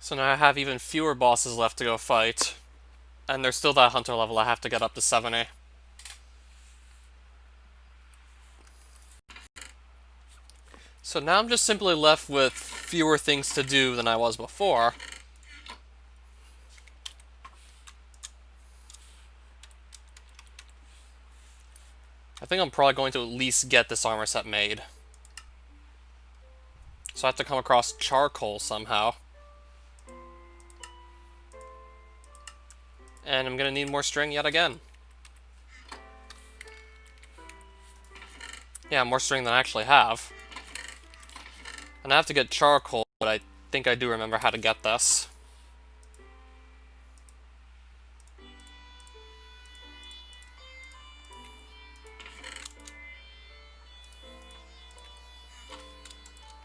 So now I have even fewer bosses left to go fight. And there's still that hunter level I have to get up to 70. So now I'm just simply left with fewer things to do than I was before. I think I'm probably going to at least get this armor set made. So I have to come across charcoal somehow. And I'm gonna need more string yet again. Yeah, more string than I actually have. And I have to get charcoal, but I think I do remember how to get this.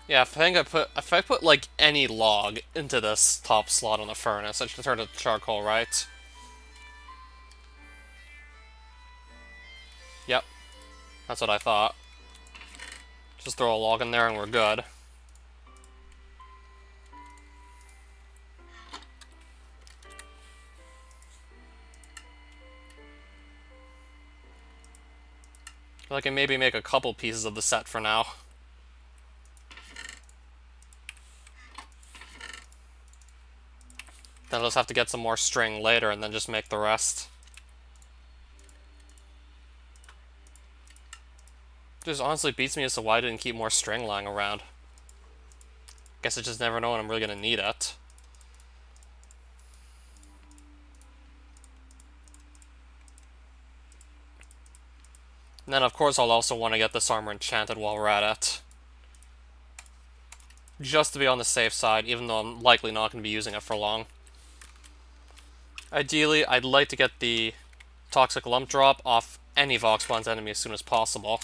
Yeah, if I put like any log into this top slot on the furnace, it should turn to charcoal, right? Yep, that's what I thought. Just throw a log in there and we're good. I can maybe make a couple pieces of the set for now. Then I'll just have to get some more string later and then just make the rest. Just honestly beats me as to why I didn't keep more string lying around. Guess I just never know when I'm really gonna need it. And then of course I'll also want to get this armor enchanted while we're at it. Just to be on the safe side, even though I'm likely not going to be using it for long. Ideally, I'd like to get the Toxic Lump Drop off any Voxbond's enemy as soon as possible.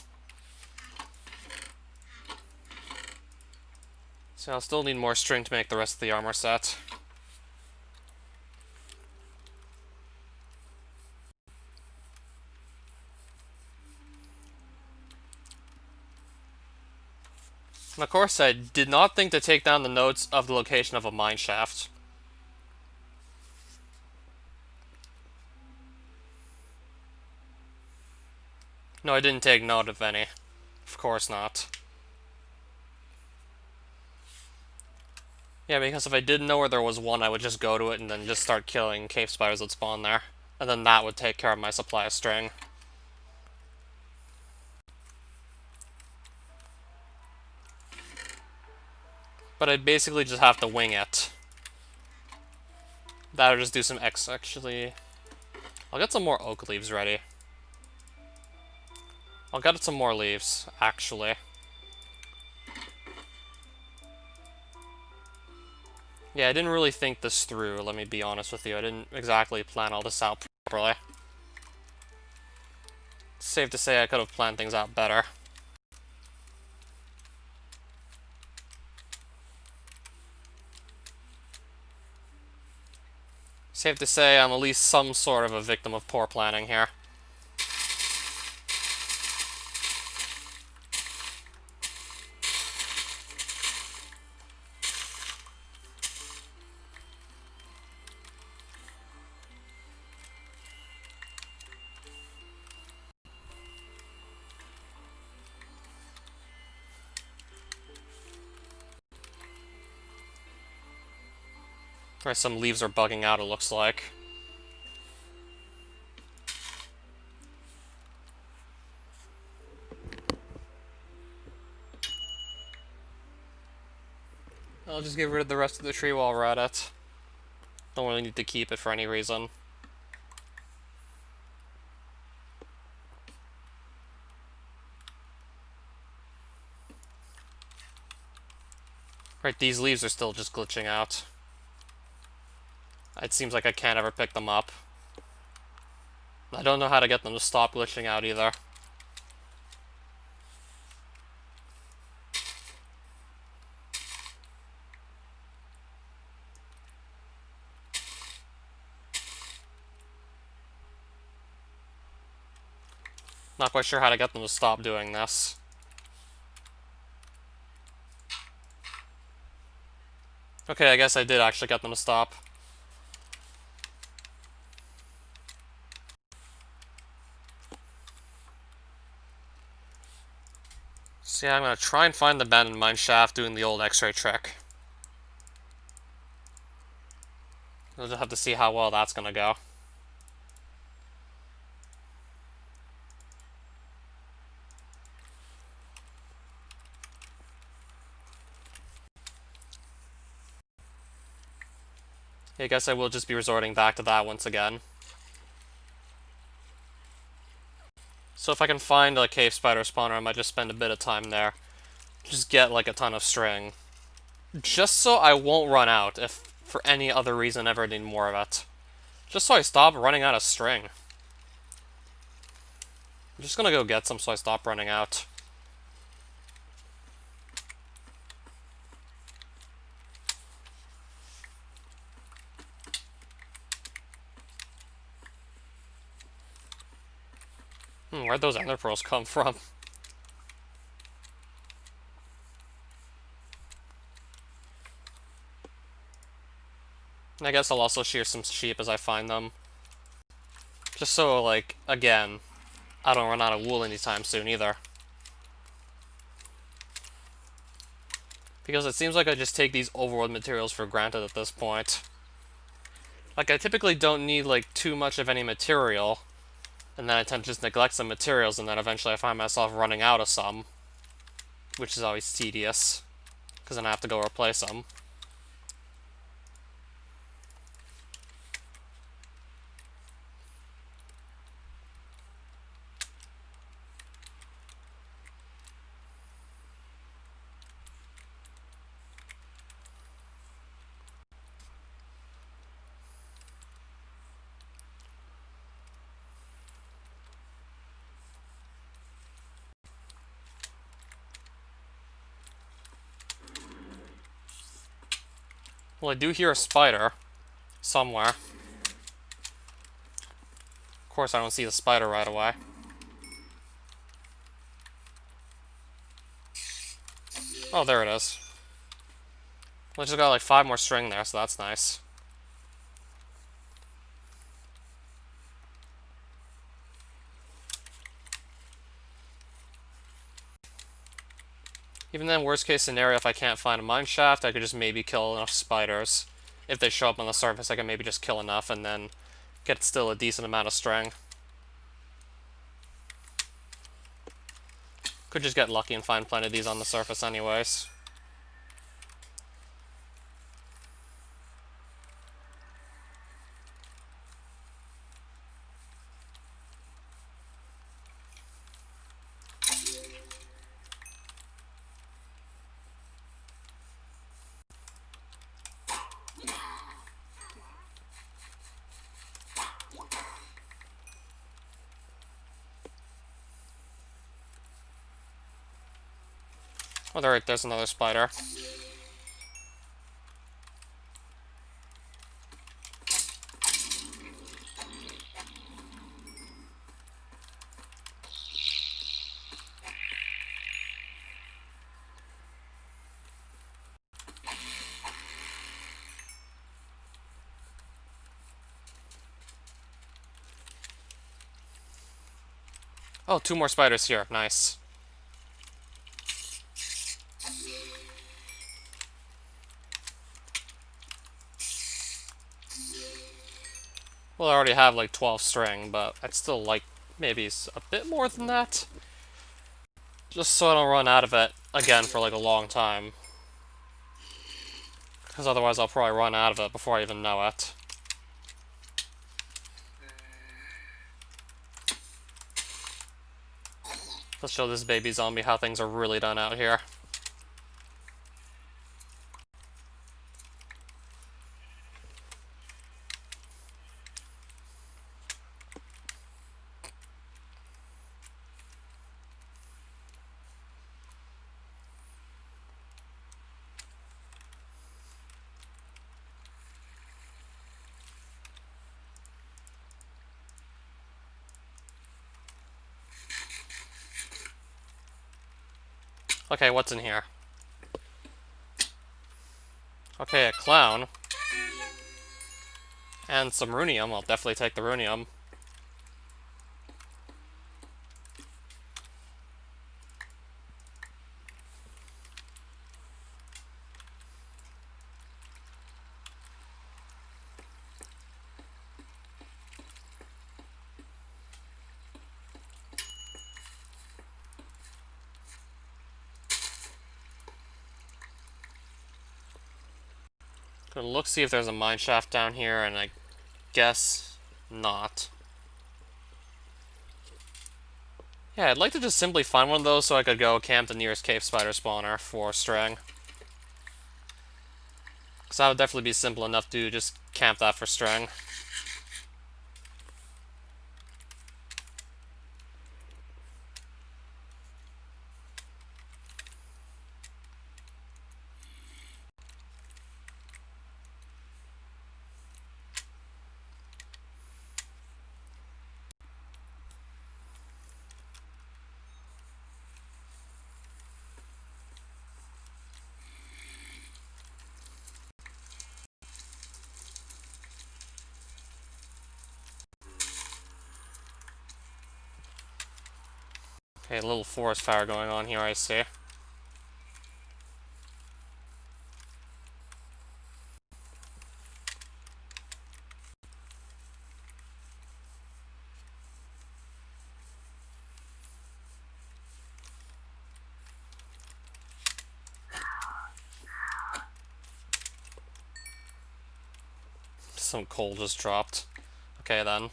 So I'll still need more string to make the rest of the armor set. And of course, I did not think to take down the notes of the location of a mine shaft. No, I didn't take note of any. Of course not. Yeah, because if I didn't know where there was one, I would just go to it and then just start killing cave spiders that spawn there. And then that would take care of my supply of string. But I'd basically just have to wing it. That would just do some actually... I'll get some more oak leaves ready. I'll get some more leaves, actually. Yeah, I didn't really think this through, let me be honest with you. I didn't exactly plan all this out properly. It's safe to say I could have planned things out better. Safe to say I'm at least some sort of a victim of poor planning here. Alright, some leaves are bugging out, it looks like. I'll just get rid of the rest of the tree while we're at it. Don't really need to keep it for any reason. Right, these leaves are still just glitching out. It seems like I can't ever pick them up. I don't know how to get them to stop glitching out either. Not quite sure how to get them to stop doing this. Okay, I guess I did actually get them to stop. So yeah, I'm gonna try and find the abandoned mine shaft doing the old X-ray trick. We'll just have to see how well that's gonna go. I guess I will just be resorting back to that once again. So if I can find a cave spider spawner, I might just spend a bit of time there. Just get like a ton of string. Just so I won't run out if for any other reason I ever need more of it. Just so I stop running out of string. I'm just gonna go get some so I stop running out. Where'd those ender pearls come from? I guess I'll also shear some sheep as I find them. Just so, like, again, I don't run out of wool anytime soon either. Because it seems like I just take these overworld materials for granted at this point. Like, I typically don't need, like, too much of any material, and then I tend to just neglect some materials, and then eventually I find myself running out of some. Which is always tedious, because then I have to go replace them. Well, I do hear a spider somewhere. Of course, I don't see the spider right away. Oh, there it is. Well, I just got like 5 more string there, so that's nice. Even then, worst case scenario, if I can't find a mine shaft, I could just maybe kill enough spiders. If they show up on the surface, I can maybe just kill enough and then get still a decent amount of string. Could just get lucky and find plenty of these on the surface anyways. Oh, there's another spider. Oh, 2 more spiders here. Nice. Well, I already have like 12 string, but I'd still like maybe a bit more than that. Just so I don't run out of it again for like a long time. Because otherwise I'll probably run out of it before I even know it. Let's show this baby zombie how things are really done out here. Okay, what's in here? Okay, a clown. And some runium. I'll definitely take the runium. Gonna look, see if there's a mine shaft down here, and I guess not. Yeah, I'd like to just simply find one of those so I could go camp the nearest cave spider spawner for string. Because that would definitely be simple enough to just camp that for string. Okay, a little forest fire going on here, I see. Some coal just dropped. Okay, then.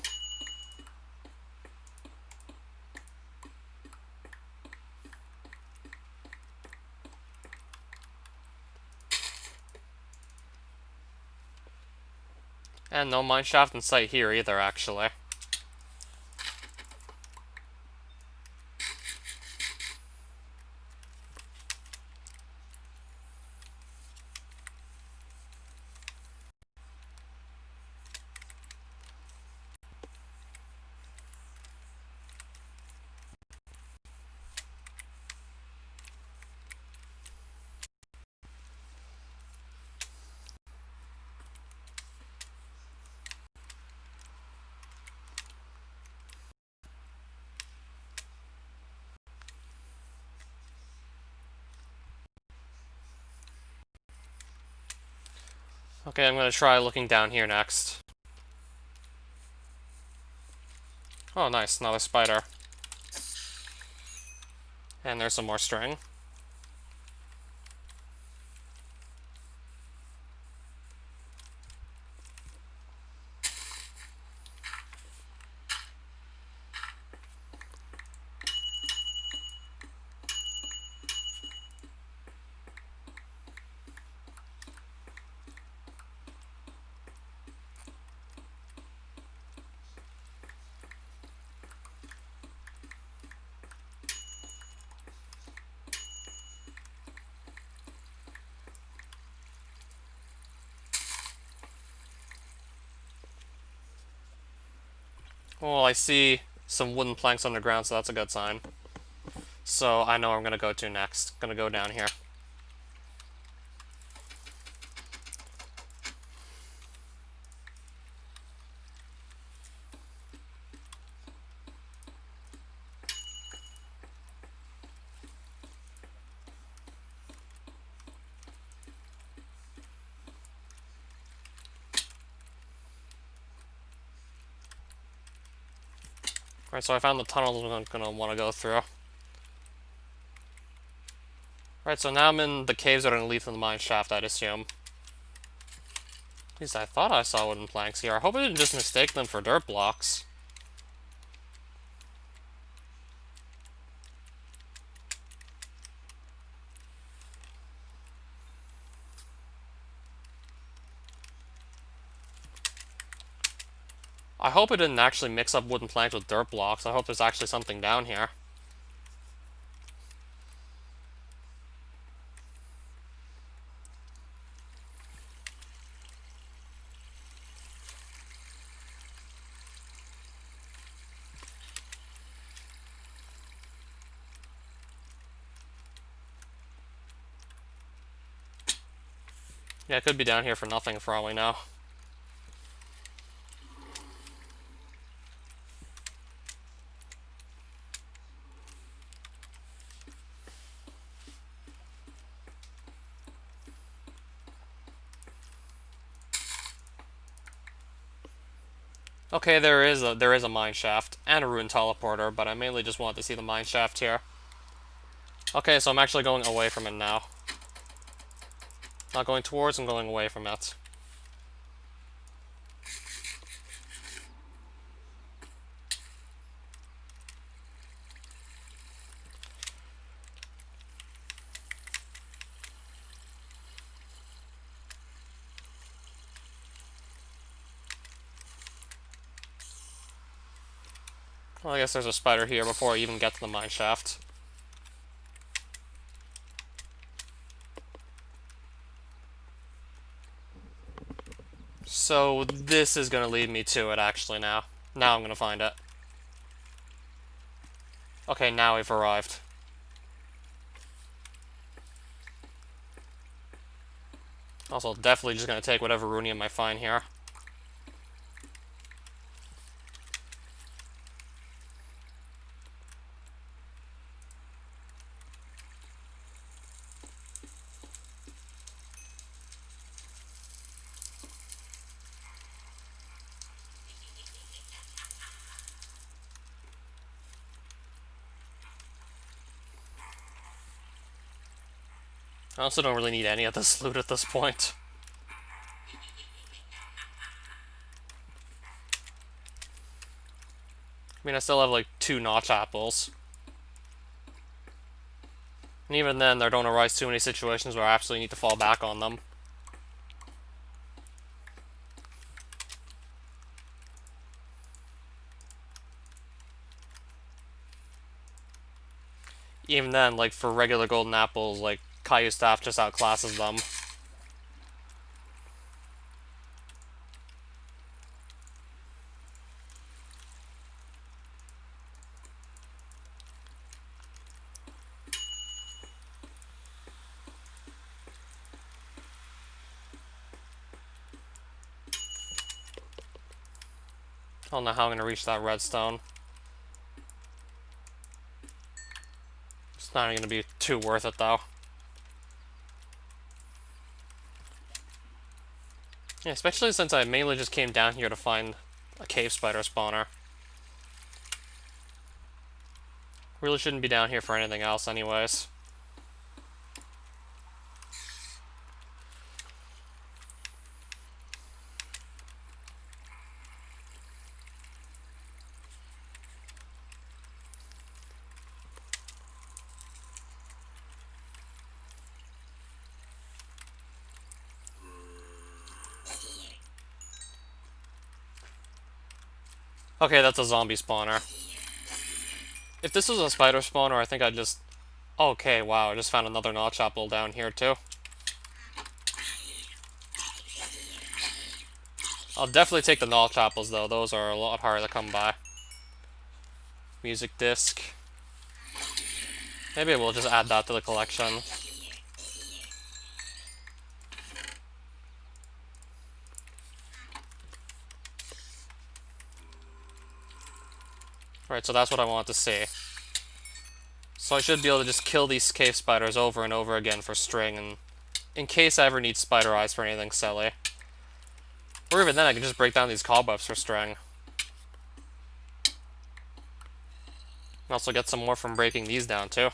And no mine shaft in sight here either, actually. Okay, I'm gonna try looking down here next. Oh, nice, another spider. And there's some more string. Well, I see some wooden planks underground, so that's a good sign. So I know where I'm gonna go to next. Gonna go down here. Alright, so I found the tunnel I'm gonna want to go through. Alright, so now I'm in the caves that are gonna lead to the mine shaft, I'd assume. At least I thought I saw wooden planks here. I hope I didn't just mistake them for dirt blocks. I hope it didn't actually mix up wooden planks with dirt blocks. I hope there's actually something down here. Yeah, it could be down here for nothing for all we know. Okay, there is a mine shaft and a rune teleporter, but I mainly just wanted to see the mine shaft here. Okay, so I'm actually going away from it now. Not going towards, I'm going away from it. Well, I guess there's a spider here before I even get to the mine shaft. So this is going to lead me to it, actually, now. Now I'm going to find it. Okay, now we've arrived. Also, definitely just going to take whatever runium I find here. I also don't really need any of this loot at this point. I mean, I still have like 2 notch apples. And even then, there don't arise too many situations where I absolutely need to fall back on them. Even then, like, for regular golden apples, like, Caillou Staff just outclasses them. I don't know how I'm going to reach that redstone. It's not going to be too worth it, though. Yeah, especially since I mainly just came down here to find a cave spider spawner. Really shouldn't be down here for anything else anyways. Okay, that's a zombie spawner. If this was a spider spawner, I think I'd just... Okay, wow, I just found another notch apple down here, too. I'll definitely take the notch apples, though. Those are a lot harder to come by. Music disc. Maybe we'll just add that to the collection. Right, so that's what I want to see. So I should be able to just kill these cave spiders over and over again for string, and in case I ever need spider eyes for anything silly. Or even then, I can just break down these cobwebs for string. And also get some more from breaking these down, too.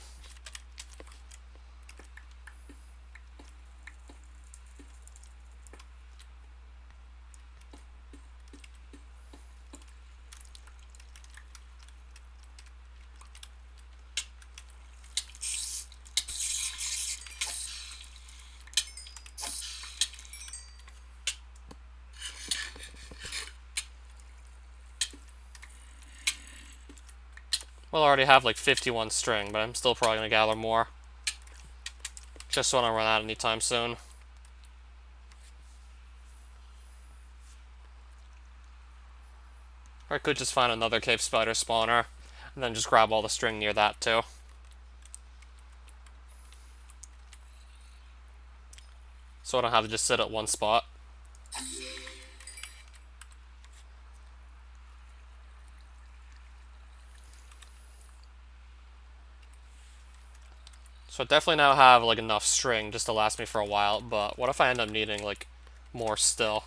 Well, I already have like 51 string, but I'm still probably going to gather more. Just so I don't run out anytime soon. Or I could just find another cave spider spawner, and then just grab all the string near that too. so I don't have to just sit at one spot. So I definitely now have like enough string just to last me for a while, but what if I end up needing like more still?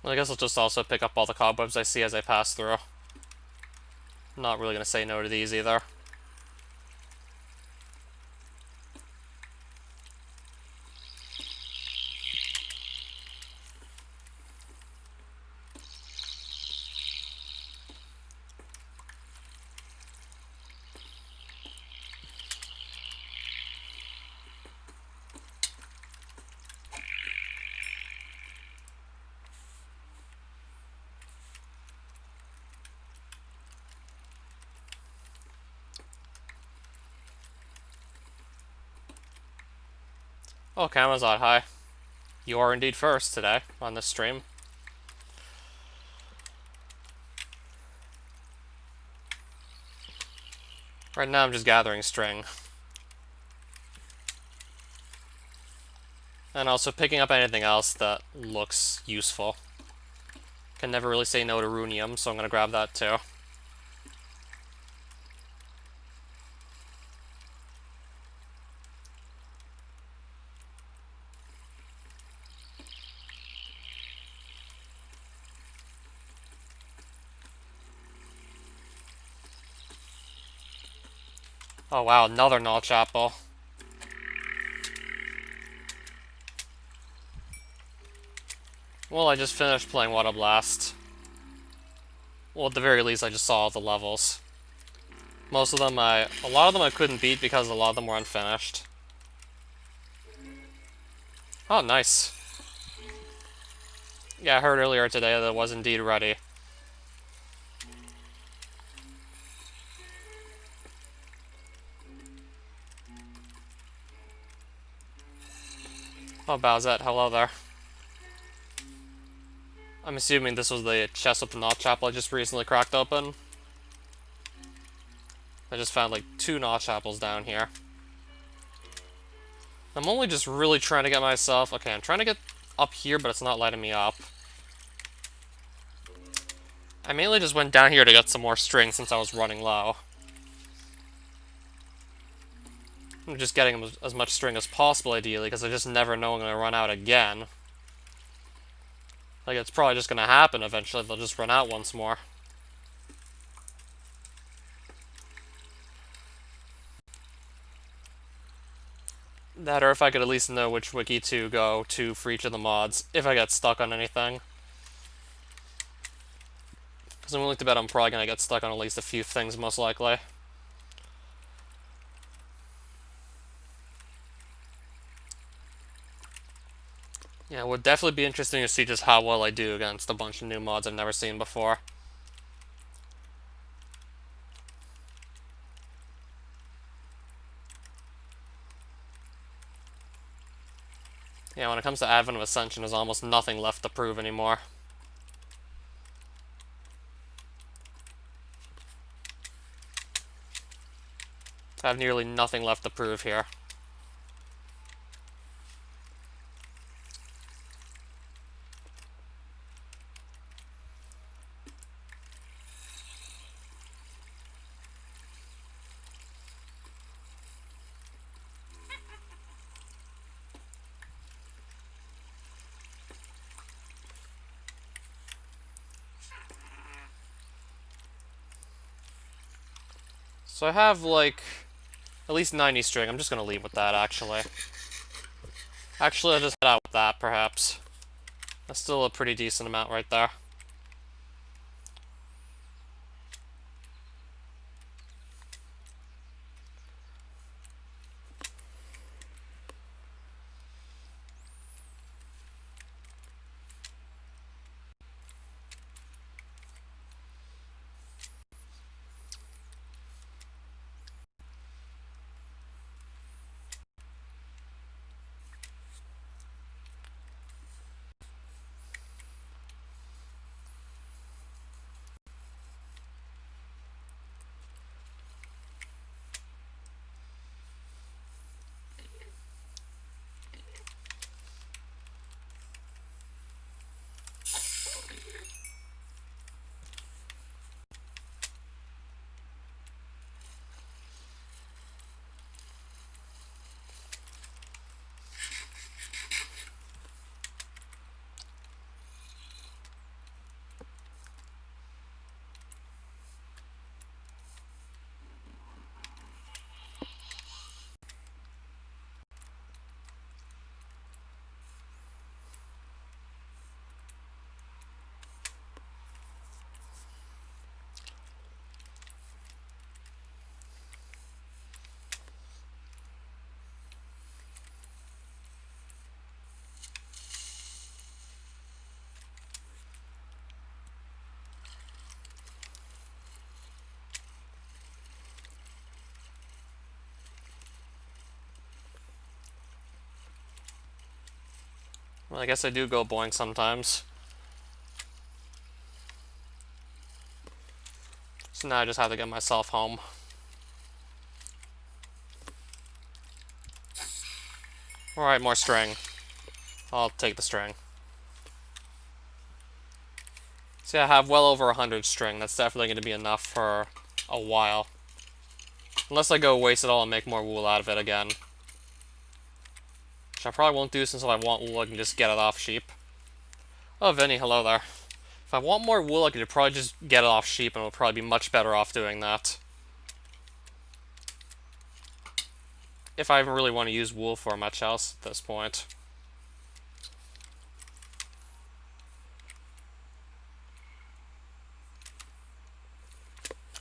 Well, I guess I'll just also pick up all the cobwebs I see as I pass through. I'm not really going to say no to these either. Oh, Camazot, hi. You are indeed first today on this stream. Right now I'm just gathering string. And also picking up anything else that looks useful. Can never really say no to runium, so I'm going to grab that too. Oh wow, another Notch Apple. Well, I just finished playing Water Blast. Well, at the very least, I just saw all the levels. A lot of them I couldn't beat because a lot of them were unfinished. Oh, nice. Yeah, I heard earlier today that it was indeed ready. Oh, Bowsette, hello there. I'm assuming this was the chest with the Notch Apple I just recently cracked open. I just found like 2 Notch Apples down here. I'm only just really trying to get myself... Okay, I'm trying to get up here, but it's not letting me up. I mainly just went down here to get some more string since I was running low. I'm just getting as much string as possible, ideally, because I just never know when I'm going to run out again. Like, it's probably just going to happen eventually. They'll just run out once more. That, or if I could at least know which wiki to go to for each of the mods, if I get stuck on anything. Because I'm willing to bet I'm probably going to get stuck on at least a few things, most likely. Yeah, it would definitely be interesting to see just how well I do against a bunch of new mods I've never seen before. Yeah, when it comes to Advent of Ascension, there's almost nothing left to prove anymore. I have nearly nothing left to prove here. So I have, like, at least 90 string. I'm just gonna leave with that, actually. Actually, I'll just head out with that, perhaps. That's still a pretty decent amount right there. Well, I guess I do go boing sometimes. So now I just have to get myself home. Alright, more string. I'll take the string. See, I have well over 100 string. That's definitely going to be enough for a while. Unless I go waste it all and make more wool out of it again. Which I probably won't do since if I want wool I can just get it off sheep. Oh, Vinny, hello there. If I want more wool I could probably just get it off sheep and I'll probably be much better off doing that. If I even really want to use wool for much else at this point.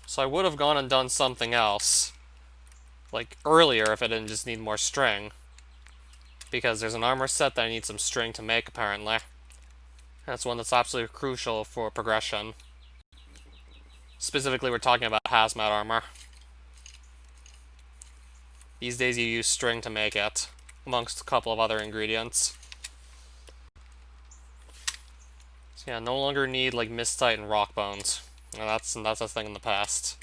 So I would have gone and done something else. Like earlier if I didn't just need more string. Because there's an armor set that I need some string to make apparently. That's one that's absolutely crucial for progression. Specifically, we're talking about hazmat armor. These days you use string to make it, amongst a couple of other ingredients. So yeah, no longer need like mistite and rock bones. And that's a thing in the past.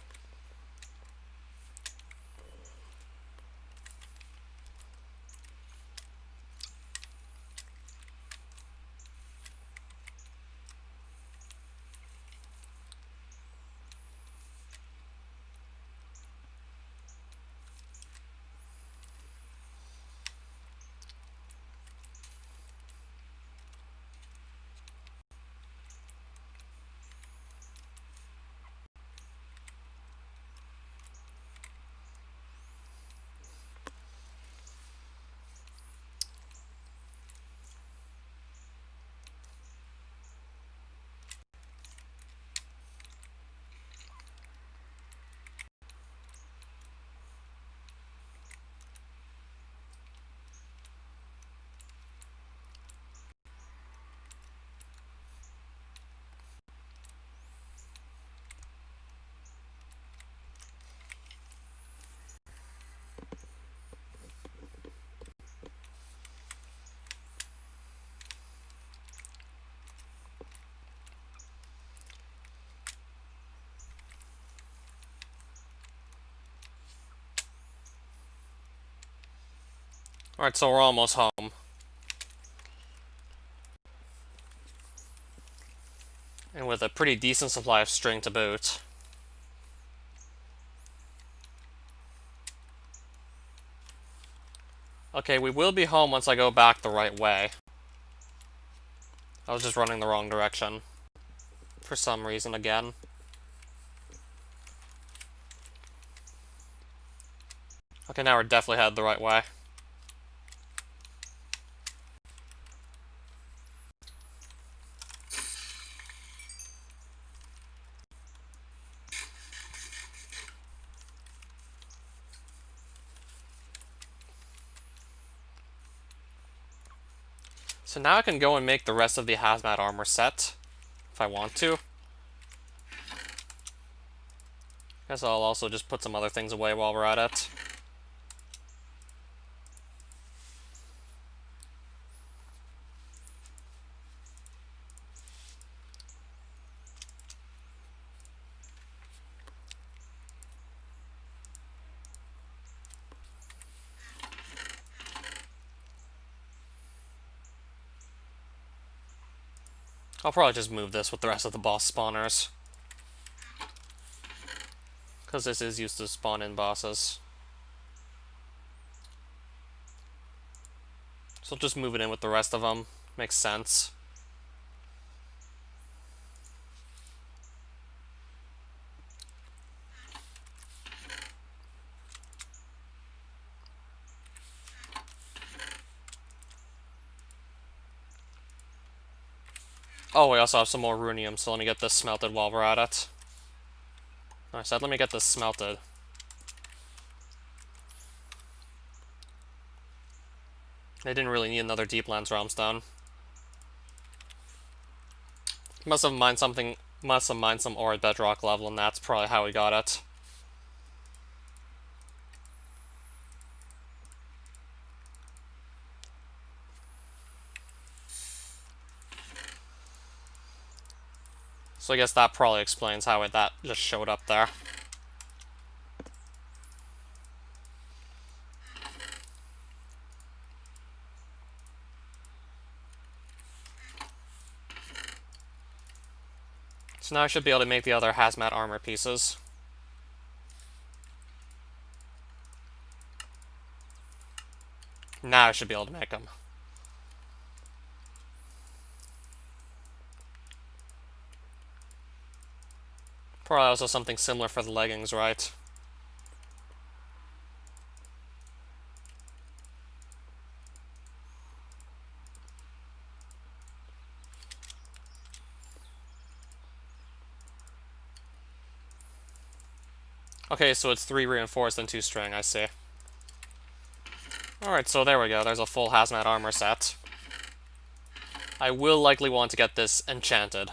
Alright, so we're almost home. And with a pretty decent supply of string to boot. Okay, we will be home once I go back the right way. I was just running the wrong direction. For some reason again. Okay, now we're definitely headed the right way. So now I can go and make the rest of the hazmat armor set, if I want to. Guess I'll also just put some other things away while we're at it. I'll probably just move this with the rest of the boss spawners, because this is used to spawn in bosses. So I'll just move it in with the rest of them. Makes sense. Oh, we also have some more runium, so let me get this smelted while we're at it. I said let me get this smelted. They didn't really need another Deeplands Realm Stone. Must have mined some ore at bedrock level, and that's probably how we got it. So I guess that probably explains how that just showed up there. So now I should be able to make the other hazmat armor pieces. Now I should be able to make them. Probably also something similar for the leggings, right? Okay, so it's 3 reinforced and 2 string, I see. Alright, so there we go. There's a full hazmat armor set. I will likely want to get this enchanted.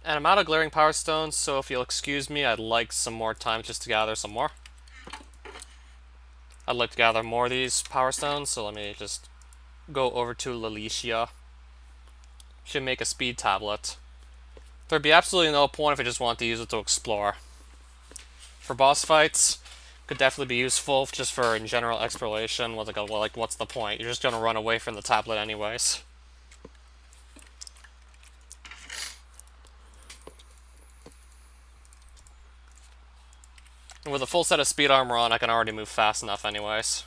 And I'm out of glaring power stones, so if you'll excuse me, I'd like some more time just to gather some more. I'd like to gather more of these power stones, so let me just go over to Lalicia. Should make a speed tablet. There'd be absolutely no point if I just want to use it to explore. For boss fights, could definitely be useful just for in general exploration. Like, what's the point? You're just gonna run away from the tablet anyways. And with a full set of speed armor on, I can already move fast enough anyways.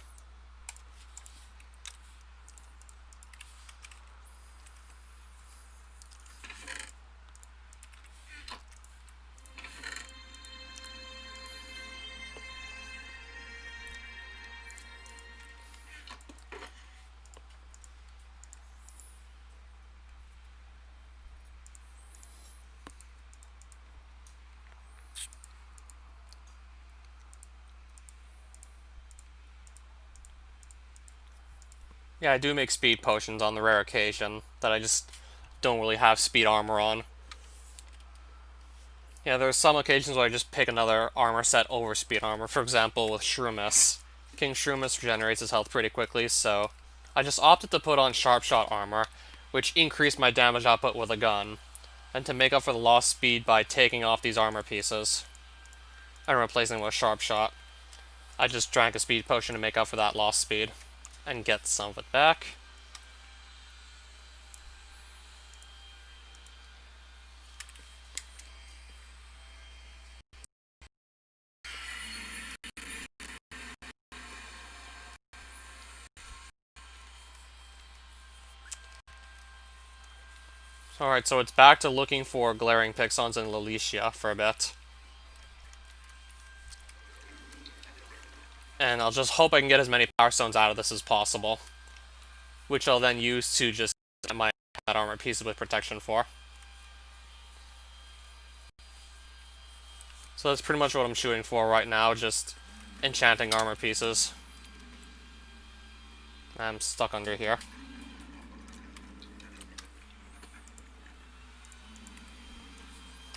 Yeah, I do make speed potions on the rare occasion that I just don't really have speed armor on. Yeah, there's some occasions where I just pick another armor set over speed armor. For example, with Shroomis. King Shroomis regenerates his health pretty quickly, so I just opted to put on Sharp Shot armor, which increased my damage output with a gun, and to make up for the lost speed by taking off these armor pieces and replacing them with Sharp Shot. I just drank a speed potion to make up for that lost speed and get some of it back. Alright, so it's back to looking for glaring Pixons in Lalicia for a bit. And I'll just hope I can get as many power stones out of this as possible, which I'll then use to just get my armor pieces with protection for. So that's pretty much what I'm shooting for right now, just enchanting armor pieces. I'm stuck under here.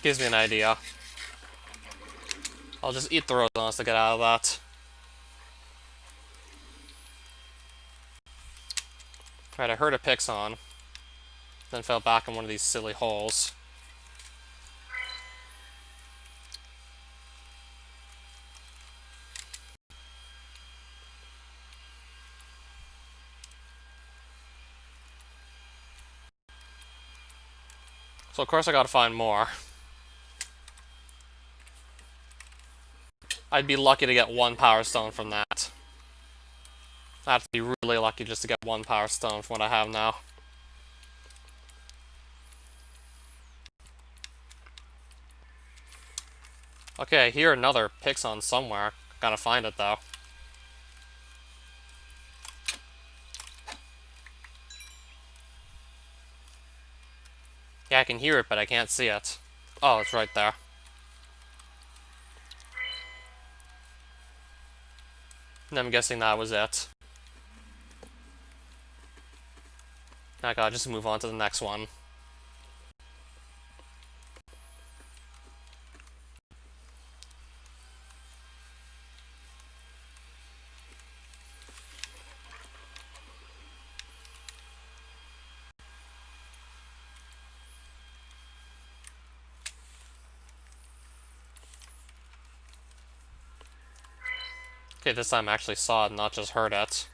Gives me an idea. I'll just eat the Rosalons to get out of that. Right, I heard a Pixon, then fell back in one of these silly holes. So of course I gotta find more. I'd be lucky to get one power stone from that. I have to be really lucky just to get one power stone from what I have now. Okay, I hear another Pixon somewhere. Gotta find it though. Yeah, I can hear it, but I can't see it. Oh, it's right there. And I'm guessing that was it. Now I gotta just move on to the next one. Okay, this time I actually saw it, not just heard it.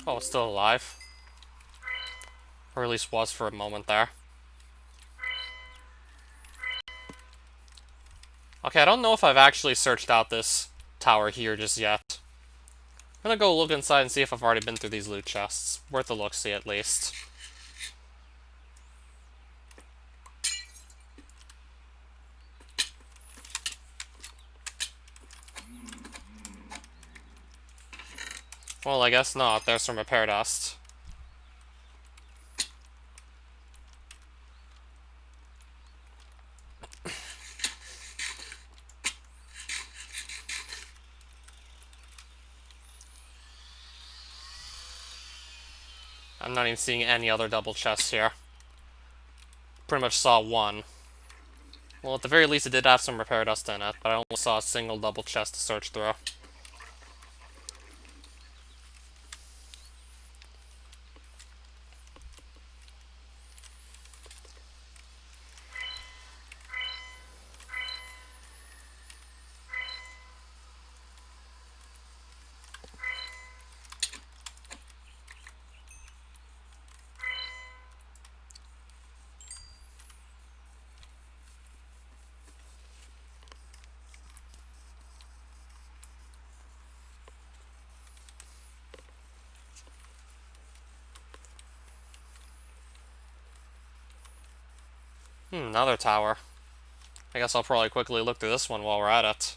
Oh, it's still alive. Or at least was for a moment there. Okay, I don't know if I've actually searched out this tower here just yet. I'm gonna go look inside and see if I've already been through these loot chests. Worth a look-see at least. Well, I guess not. There's some repair dust. I'm not even seeing any other double chests here. Pretty much saw one. Well, at the very least it did have some repair dust in it, but I only saw a single double chest to search through. Another tower. I guess I'll probably quickly look through this one while we're at it.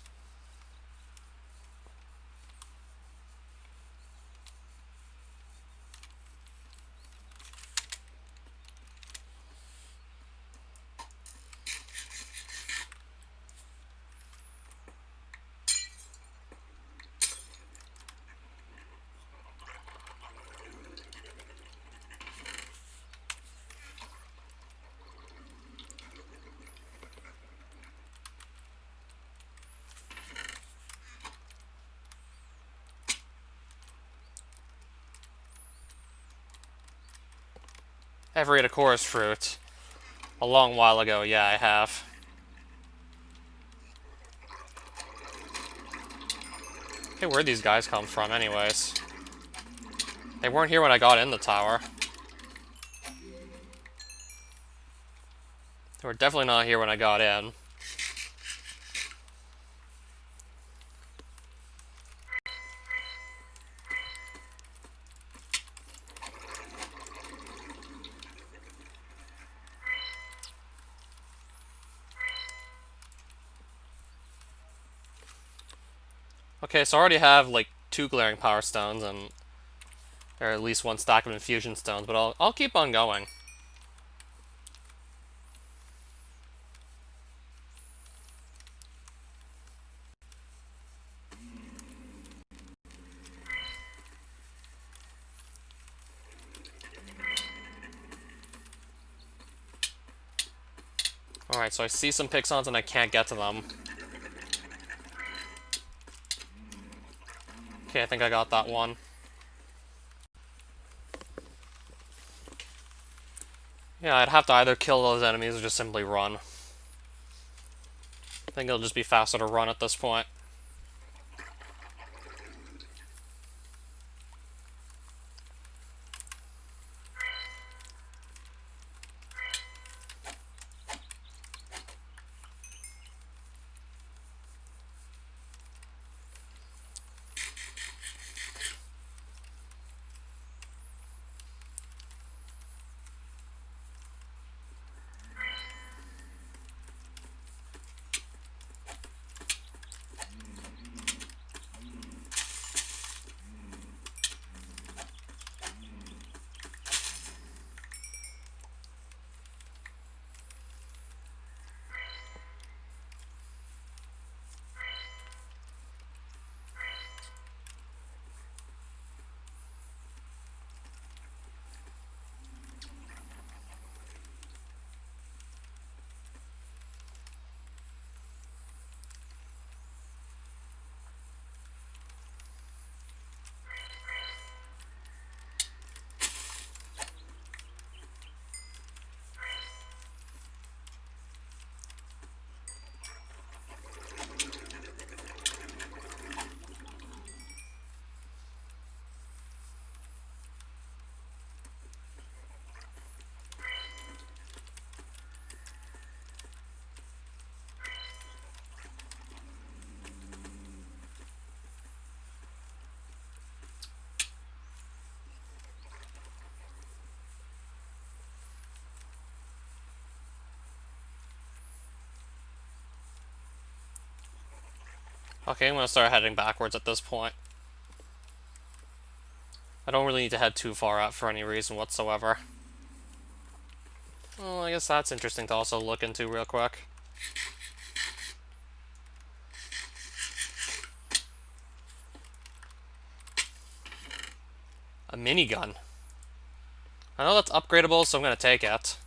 Ever ate a chorus fruit? A long while ago, yeah, I have. Hey, where'd these guys come from anyways? They weren't here when I got in the tower. They were definitely not here when I got in. Okay, so I already have like 2 glaring power stones and or at least 1 stack of infusion stones, but I'll keep on going. Alright, so I see some Pixons and I can't get to them. Okay, I think I got that one. Yeah, I'd have to either kill those enemies or just simply run. I think it'll just be faster to run at this point. Okay, I'm gonna start heading backwards at this point. I don't really need to head too far out for any reason whatsoever. Well, I guess that's interesting to also look into real quick. A minigun. I know that's upgradable, so I'm gonna take it.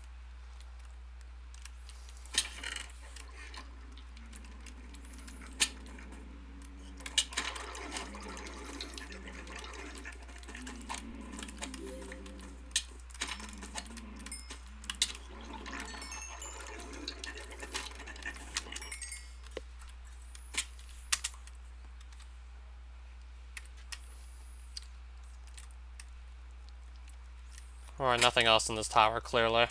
Alright, nothing else in this tower, clearly.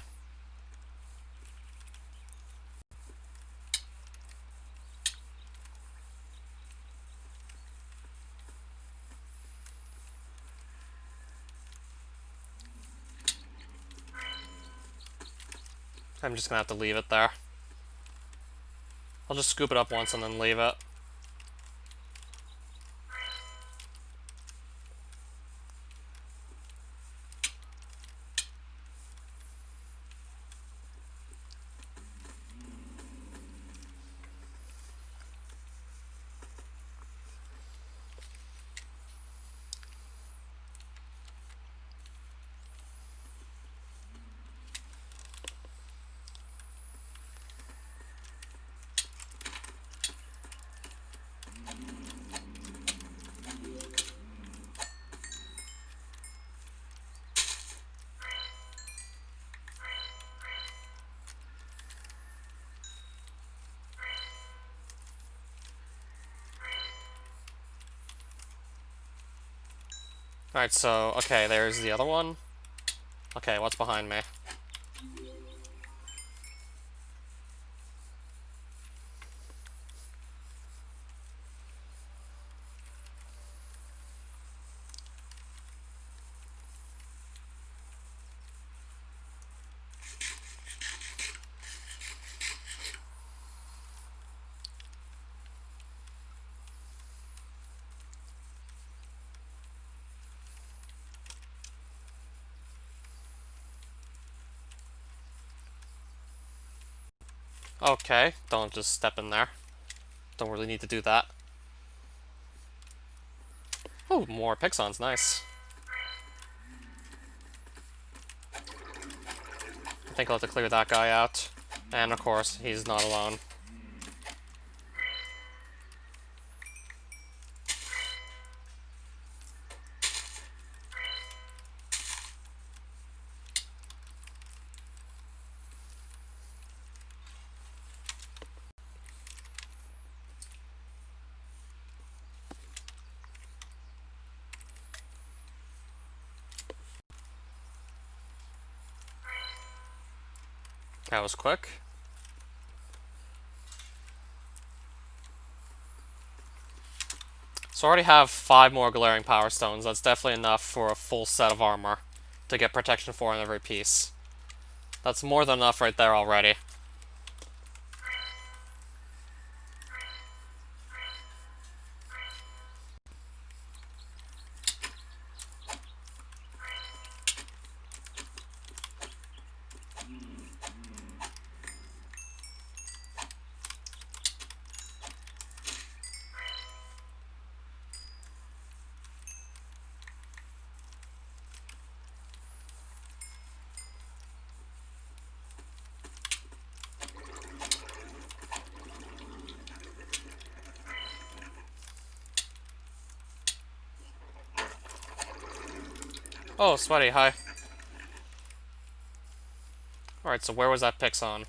I'm just gonna have to leave it there. I'll just scoop it up once and then leave it. Alright, so, okay, there's the other one. Okay, what's behind me? Okay, don't just step in there. Don't really need to do that. Oh, more Pixons, nice. I think I'll have to clear that guy out. And of course, he's not alone. That was quick. So I already have 5 more glaring power stones. That's definitely enough for a full set of armor to get protection for in every piece. That's more than enough right there already. Oh, sweaty, hi. Alright, so where was that Pixon?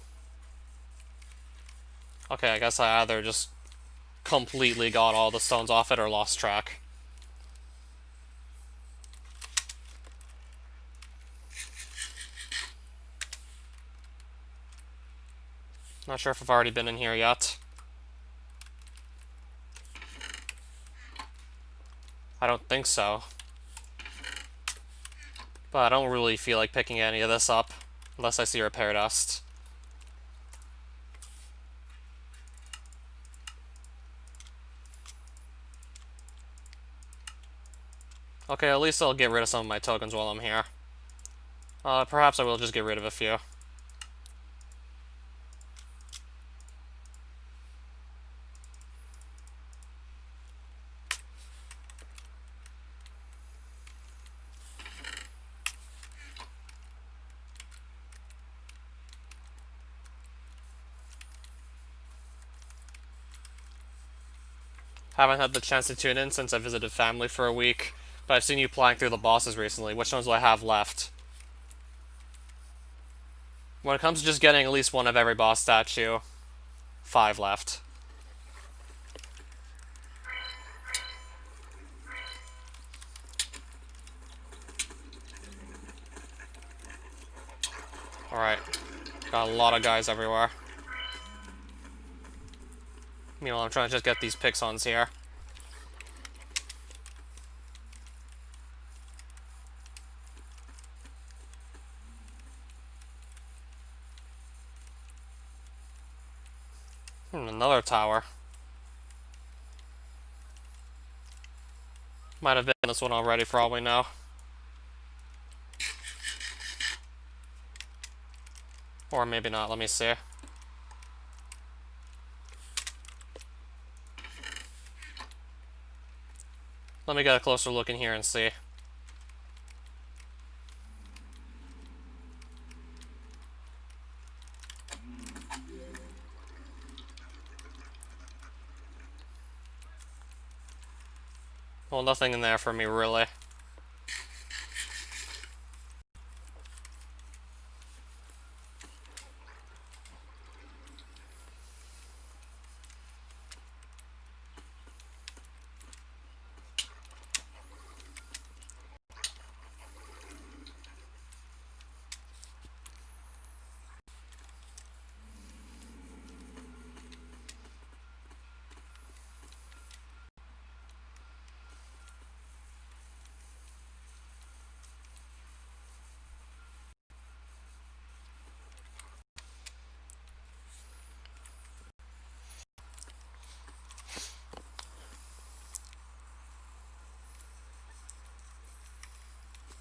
Okay, I guess I either just completely got all the stones off it or lost track. Not sure if I've already been in here yet. I don't think so. But I don't really feel like picking any of this up, unless I see repair dust. Okay, at least I'll get rid of some of my tokens while I'm here. Perhaps I will just get rid of a few. Haven't had the chance to tune in since I visited family for a week, but I've seen you playing through the bosses recently. Which ones do I have left? When it comes to just getting at least one of every boss statue, 5 left. Alright. Got a lot of guys everywhere. Meanwhile, I'm trying to just get these Pixons here. Another tower. Might have been this one already for all we know. Or maybe not, let me see. Let me get a closer look in here and see. Well, nothing in there for me, really.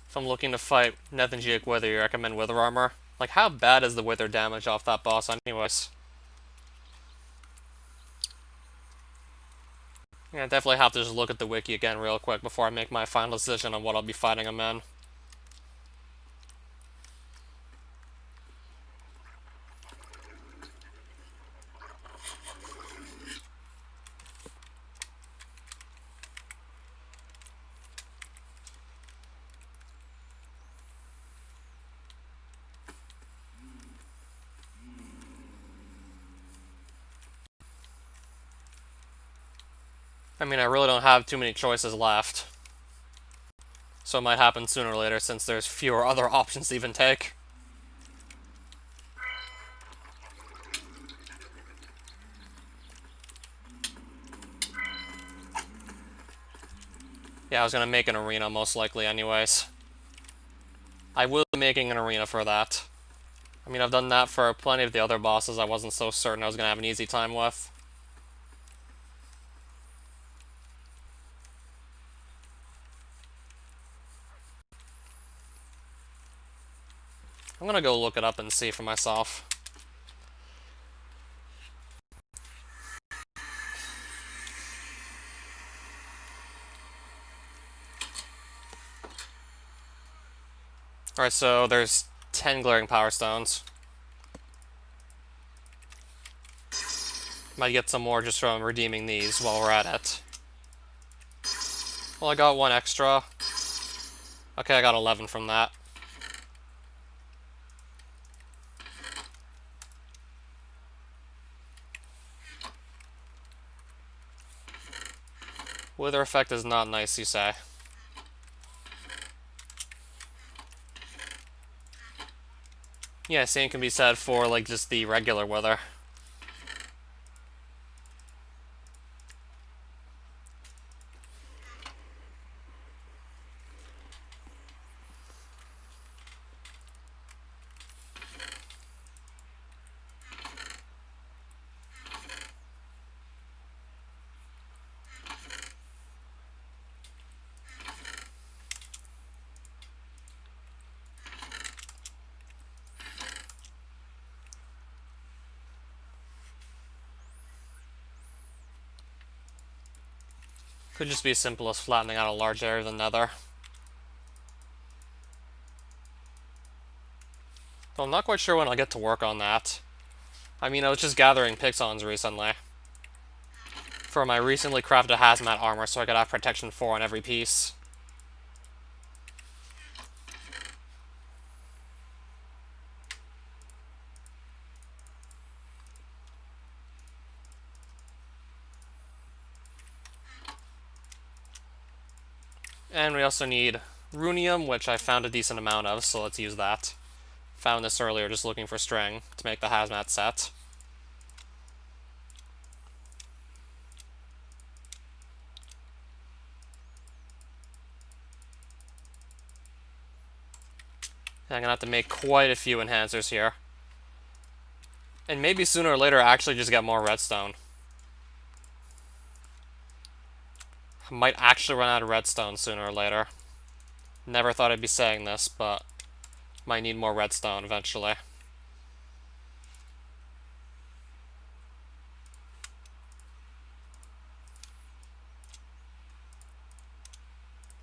If I'm looking to fight Nethingic Wither, you recommend Wither Armor? Like, how bad is the Wither damage off that boss anyways? Yeah, I definitely have to just look at the wiki again real quick before I make my final decision on what I'll be fighting him in. I mean, I really don't have too many choices left. So it might happen sooner or later since there's fewer other options to even take. Yeah, I was gonna make an arena most likely anyways. I will be making an arena for that. I mean, I've done that for plenty of the other bosses I wasn't so certain I was gonna have an easy time with. I'm gonna go look it up and see for myself. Alright, so there's 10 glaring power stones. Might get some more just from redeeming these while we're at it. Well, I got one extra. Okay, I got 11 from that. Wither effect is not nice, you say. Yeah, same can be said for, like, just the regular wither. Could just be as simple as flattening out a large area of the nether. Though I'm not quite sure when I'll get to work on that. I mean, I was just gathering Pixons recently. For my recently crafted Hazmat armor so I could have protection 4 on every piece. And we also need runium, which I found a decent amount of, so let's use that. Found this earlier just looking for string to make the Hazmat set. I'm gonna have to make quite a few enhancers here. And maybe sooner or later actually just get more redstone. I might actually run out of redstone sooner or later. Never thought I'd be saying this, but might need more redstone eventually.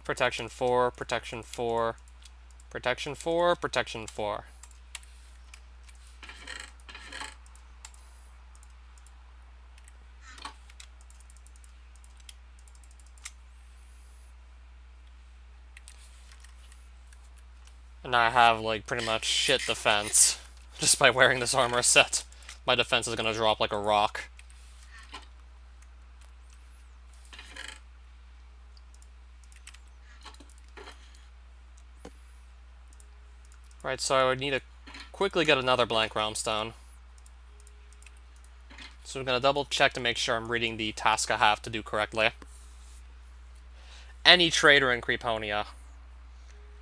Protection 4, protection 4, protection 4, protection 4. And I have, like, pretty much shit defense just by wearing this armor set. My defense is gonna drop like a rock. Right, so I would need to quickly get another blank realm stone. So I'm gonna double check to make sure I'm reading the task I have to do correctly. Any trader in Creeponia.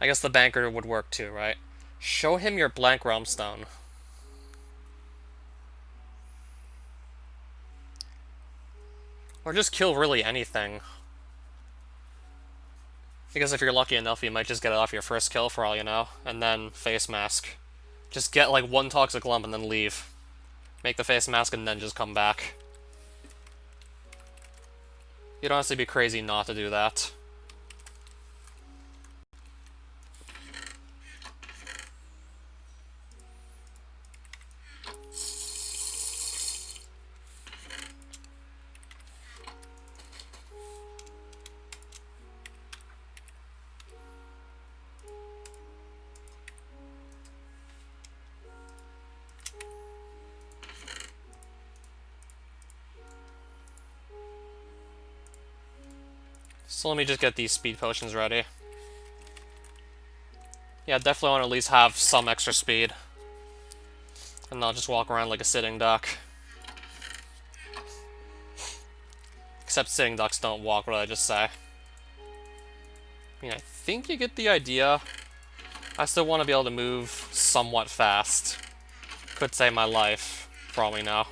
I guess the banker would work too, right? Show him your blank realm stone. Or just kill really anything. Because if you're lucky enough, you might just get it off your first kill for all you know. And then face mask. Just get like one toxic lump and then leave. Make the face mask and then just come back. You'd honestly be crazy not to do that. So let me just get these speed potions ready. Yeah, definitely want to at least have some extra speed. And not just walk around like a sitting duck. Except sitting ducks don't walk, what did I just say? I mean, I think you get the idea. I still want to be able to move somewhat fast. Could save my life, for all we know.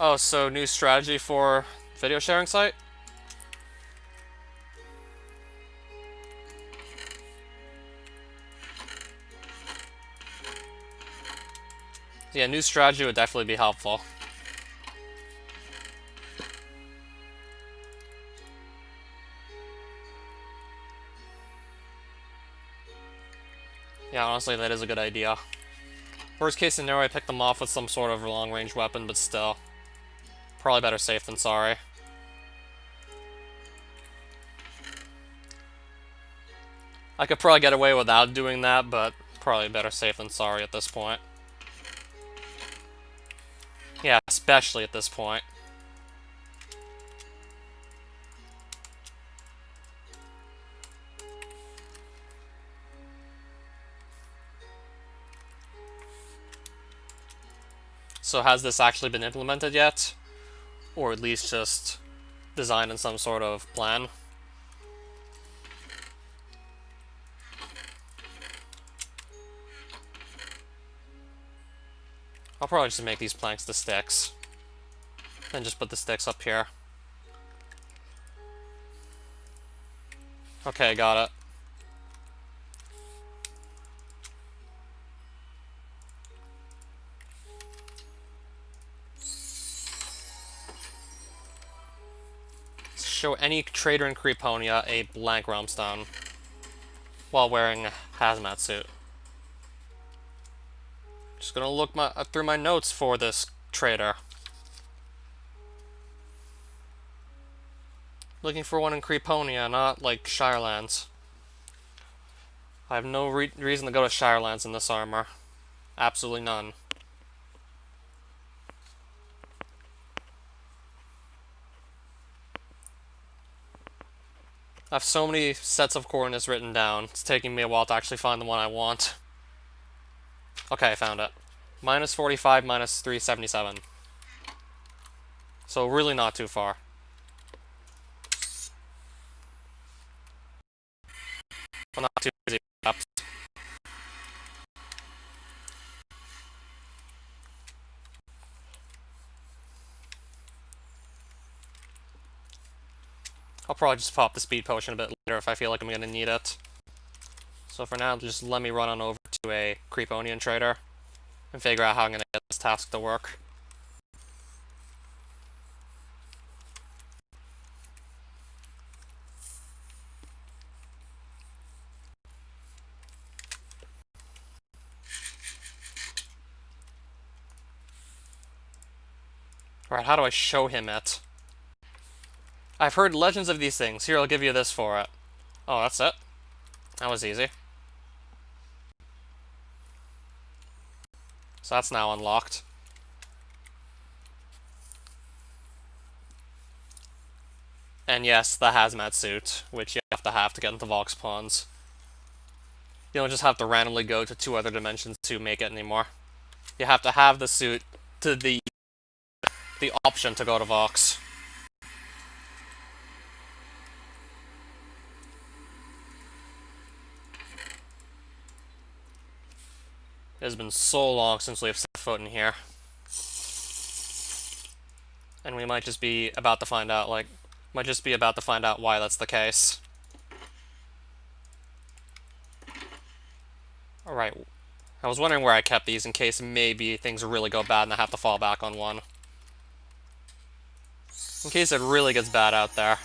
Oh, so new strategy for video sharing site? Yeah, new strategy would definitely be helpful. Yeah, honestly, that is a good idea. Worst case scenario, I pick them off with some sort of long-range weapon, but still. Probably better safe than sorry. I could probably get away without doing that, but probably better safe than sorry at this point. Yeah, especially at this point. So has this actually been implemented yet? Or at least just designed in some sort of plan? I'll probably just make these planks the sticks. Then just put the sticks up here. Okay, got it. Show any trader in Creeponia a blank realm stone while wearing a Hazmat Suit. Just gonna look through my notes for this trader. Looking for one in Creeponia, not like Shirelands. I have no reason to go to Shirelands in this armor. Absolutely none. I have so many sets of coordinates written down. It's taking me a while to actually find the one I want. Okay, I found it. Minus 45, minus 377. So really not too far. Well, not too easy, perhaps. I'll probably just pop the speed potion a bit later if I feel like I'm gonna need it. So for now, just let me run on over to a Creeponian trader and figure out how I'm gonna get this task to work. Alright, how do I show him it? I've heard legends of these things. Here, I'll give you this for it. Oh, that's it? That was easy. So that's now unlocked. And yes, the Hazmat Suit, which you have to get into Vox Pawns. You don't just have to randomly go to 2 other dimensions to make it anymore. You have to have the suit to the option to go to Vox. It has been so long since we've set foot in here. And we might just be about to find out, why that's the case. Alright, I was wondering where I kept these in case maybe things really go bad and I have to fall back on one. In case it really gets bad out there.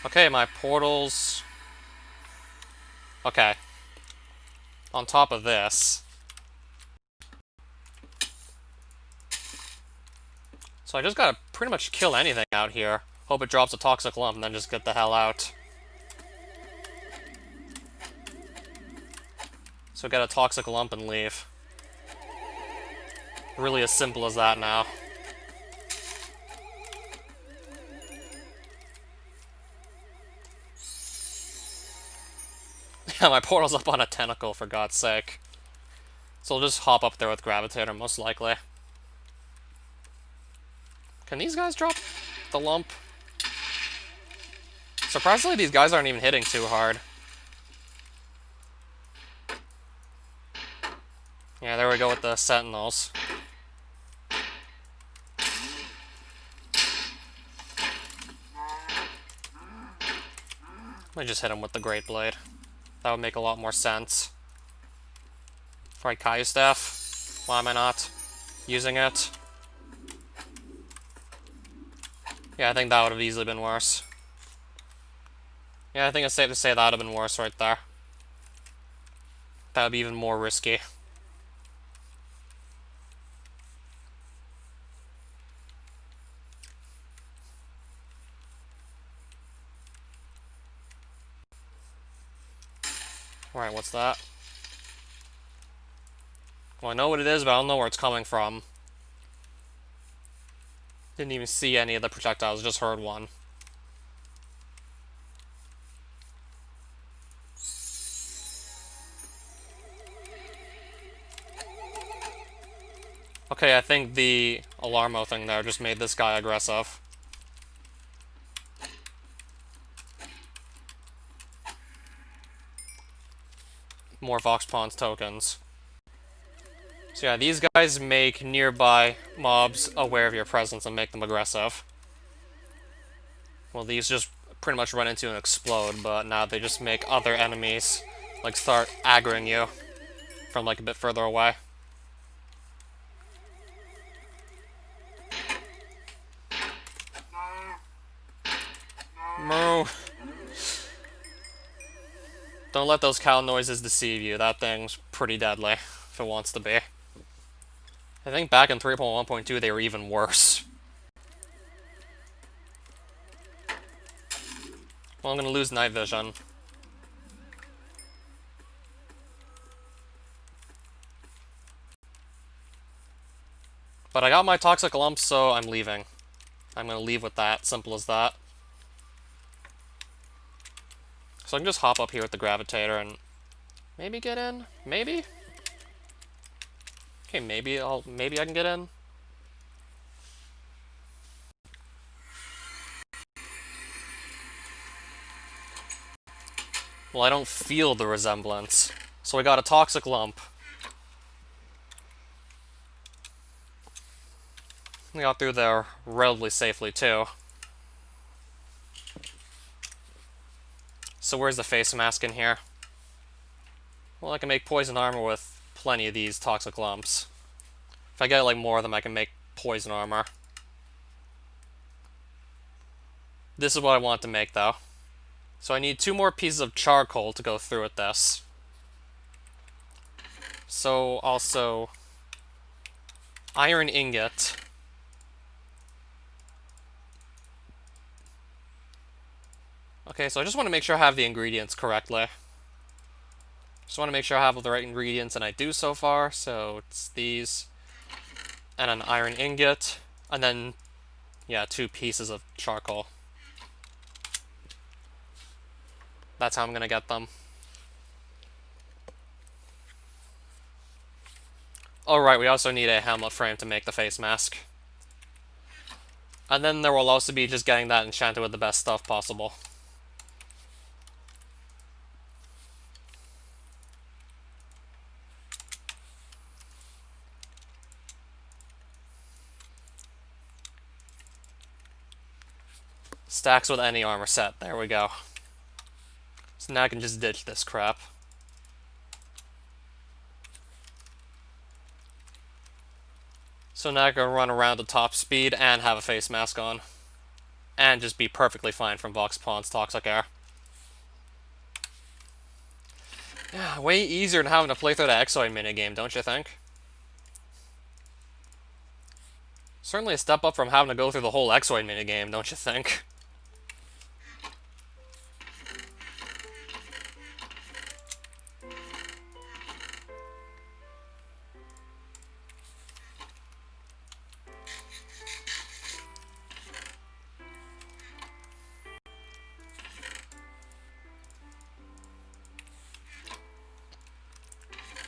Okay, my portals... Okay. On top of this... So I just gotta pretty much kill anything out here. Hope it drops a toxic lump and then just get the hell out. So get a toxic lump and leave. Really as simple as that now. Yeah, my portal's up on a tentacle, for God's sake. So I'll just hop up there with Gravitator, most likely. Can these guys drop the lump? Surprisingly, these guys aren't even hitting too hard. Yeah, there we go with the Sentinels. Let me just hit him with the Great Blade. That would make a lot more sense. Alright, Kaiju Staff. Why am I not using it? Yeah, I think that would have easily been worse. Yeah, I think it's safe to say that would have been worse right there. That would be even more risky. Alright, what's that? Well, I know what it is, but I don't know where it's coming from. Didn't even see any of the projectiles, just heard one. Okay, I think the Alarmo thing there just made this guy aggressive. More Vox Pawns tokens. So yeah, these guys make nearby mobs aware of your presence and make them aggressive. Well, these just pretty much run into and explode, but now they just make other enemies, like, start aggroing you from, like, a bit further away. Moo! Don't let those cow noises deceive you. That thing's pretty deadly, if it wants to be. I think back in 3.1.2 they were even worse. Well, I'm gonna lose night vision. But I got my toxic lumps, so I'm leaving. I'm gonna leave with that, simple as that. So I can just hop up here with the Gravitator and maybe get in? Maybe? Okay, maybe I can get in. Well, I don't feel the resemblance. So we got a toxic lump. We got through there relatively safely, too. So where's the face mask in here? Well, I can make poison armor with plenty of these toxic lumps. If I get, like, more of them, I can make poison armor. This is what I want to make, though. So I need 2 more pieces of charcoal to go through with this. So, also... iron ingot. Okay, so I just want to make sure I have the ingredients correctly. Just want to make sure I have all the right ingredients, and I do so far. So it's these, and an iron ingot, and then, yeah, 2 pieces of charcoal. That's how I'm gonna get them. Alright, we also need a helmet frame to make the face mask. And then there will also be just getting that enchanted with the best stuff possible. Stacks with any armor set. There we go. So now I can just ditch this crap. So now I can run around at top speed and have a face mask on. And just be perfectly fine from Vox Pawn's toxic air. Yeah, way easier than having to play through the Exoid minigame, don't you think? Certainly a step up from having to go through the whole Exoid minigame, don't you think?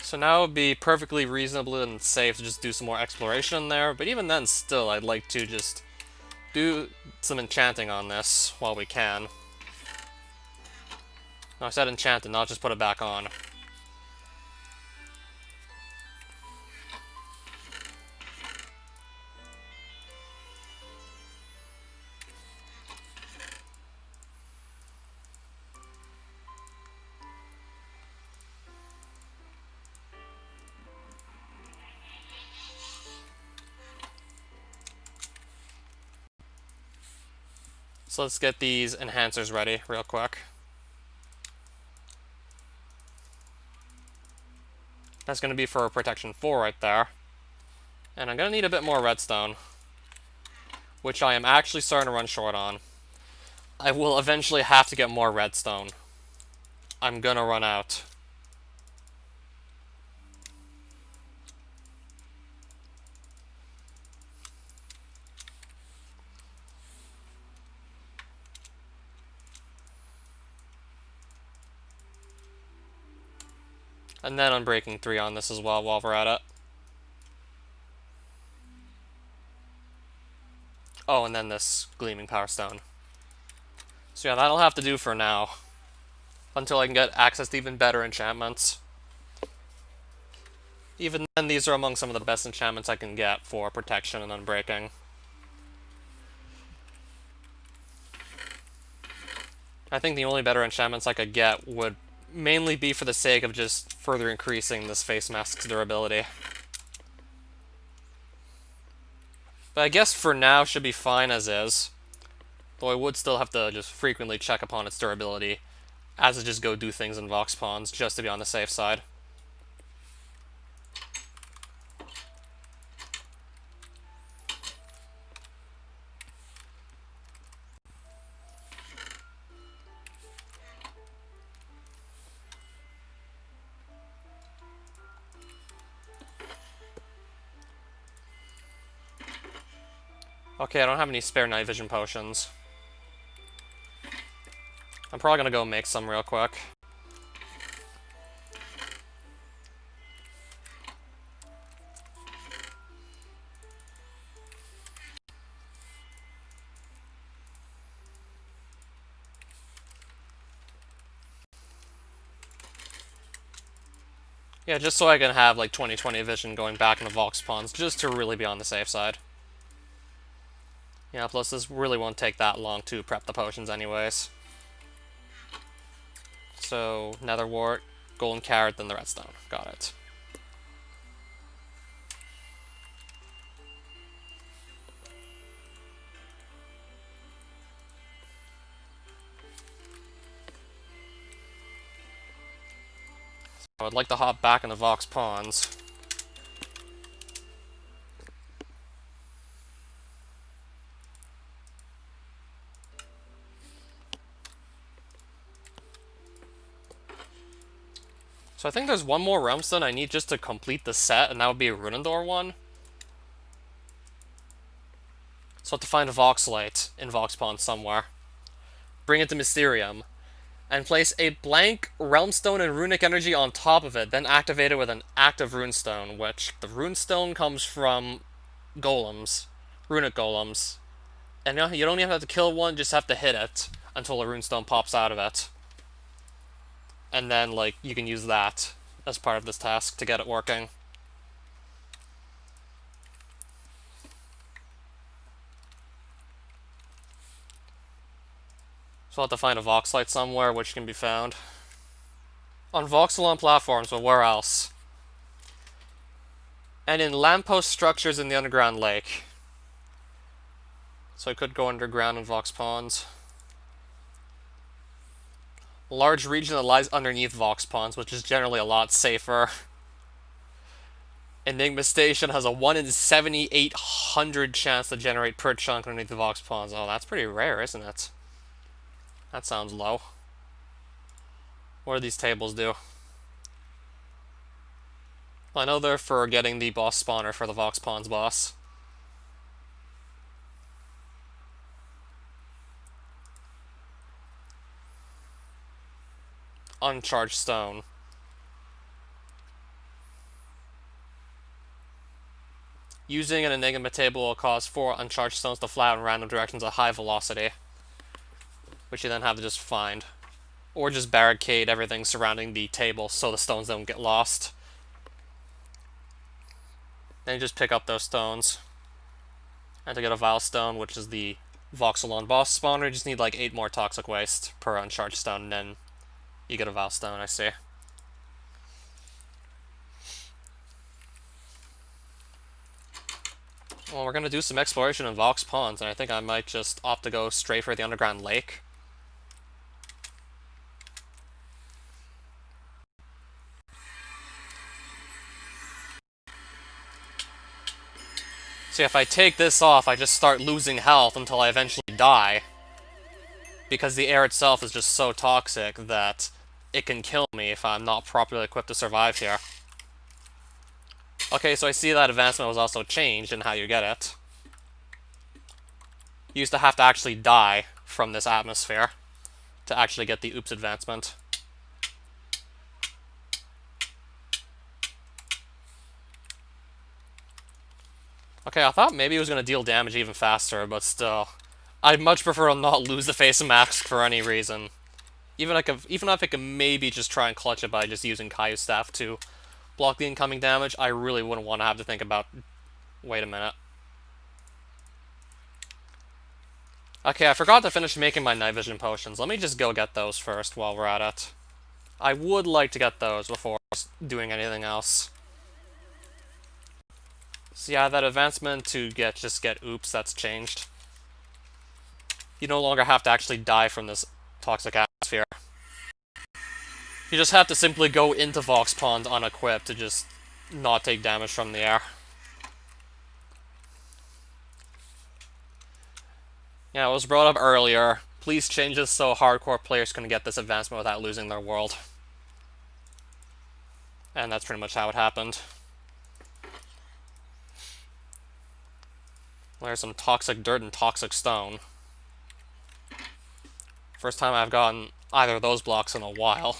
So now it would be perfectly reasonable and safe to just do some more exploration in there, but even then still I'd like to just do some enchanting on this while we can. No, I said enchanted, not just put it back on. So let's get these enhancers ready real quick. That's going to be for protection 4 right there. And I'm going to need a bit more redstone, which I am actually starting to run short on. I will eventually have to get more redstone. I'm going to run out. And then Unbreaking 3 on this as well while we're at it. Oh, and then this Gleaming Power Stone. So yeah, that'll have to do for now. Until I can get access to even better enchantments. Even then, these are among some of the best enchantments I can get for protection and unbreaking. I think the only better enchantments I could get would mainly be for the sake of just further increasing this face mask's durability. But I guess for now should be fine as is. Though I would still have to just frequently check upon its durability as I just go do things in Vox Pawns just to be on the safe side. Okay, I don't have any spare night vision potions. I'm probably gonna go make some real quick. Yeah, just so I can have like 20/20 vision going back into Vox Pawns, just to really be on the safe side. Yeah, plus this really won't take that long to prep the potions anyways. So, Nether Wart, Golden Carrot, then the Redstone. Got it. I would like to hop back into Vox Pawns. So I think there's one more Realmstone I need just to complete the set, and that would be a Runendor one. So I have to find a Voxlite in Vox Pawns somewhere. Bring it to Mysterium. And place a blank Realmstone and Runic Energy on top of it, then activate it with an active Runestone, which the Runestone comes from Golems. Runic Golems. And you don't even have to kill one, just have to hit it until a Runestone pops out of it. And then, like, you can use that as part of this task to get it working. So I'll have to find a voxelite somewhere, which can be found. On voxel platforms, but where else? And in lamppost structures in the underground lake. So I could go underground in Vox Ponds. Large region that lies underneath Vox Ponds, which is generally a lot safer. Enigma Station has a 1 in 7,800 chance to generate per chunk underneath the Vox Ponds. Oh, that's pretty rare, isn't it? That sounds low. What do these tables do? I know they're for getting the boss spawner for the Vox Ponds boss. Uncharged stone. Using an Enigma table will cause 4 uncharged stones to fly out in random directions at high velocity, which you then have to just find. Or just barricade everything surrounding the table so the stones don't get lost. Then you just pick up those stones. And to get a Vile Stone, which is the Voxelon boss spawner, you just need like 8 more Toxic Waste per uncharged stone, and then you get a Vile Stone, I see. Well, we're gonna do some exploration in Vox Ponds, and I think I might just opt to go straight for the underground lake. See, if I take this off, I just start losing health until I eventually die. Because the air itself is just so toxic that it can kill me if I'm not properly equipped to survive here. Okay, so I see that advancement was also changed in how you get it. You used to have to actually die from this atmosphere to actually get the oops advancement. Okay, I thought maybe it was going to deal damage even faster, but still. I'd much prefer to not lose the face mask for any reason. Even if I could maybe just try and clutch it by just using Kai's staff to block the incoming damage, I really wouldn't want to have to think about... Wait a minute. Okay, I forgot to finish making my night vision potions. Let me just go get those first while we're at it. I would like to get those before doing anything else. So yeah, that advancement to just get oops, that's changed. You no longer have to actually die from this toxic atmosphere. You just have to simply go into Vox Pond unequipped to just not take damage from the air. Yeah, it was brought up earlier. Please change this so hardcore players can get this advancement without losing their world. And that's pretty much how it happened. There's some toxic dirt and toxic stone. First time I've gotten either of those blocks in a while.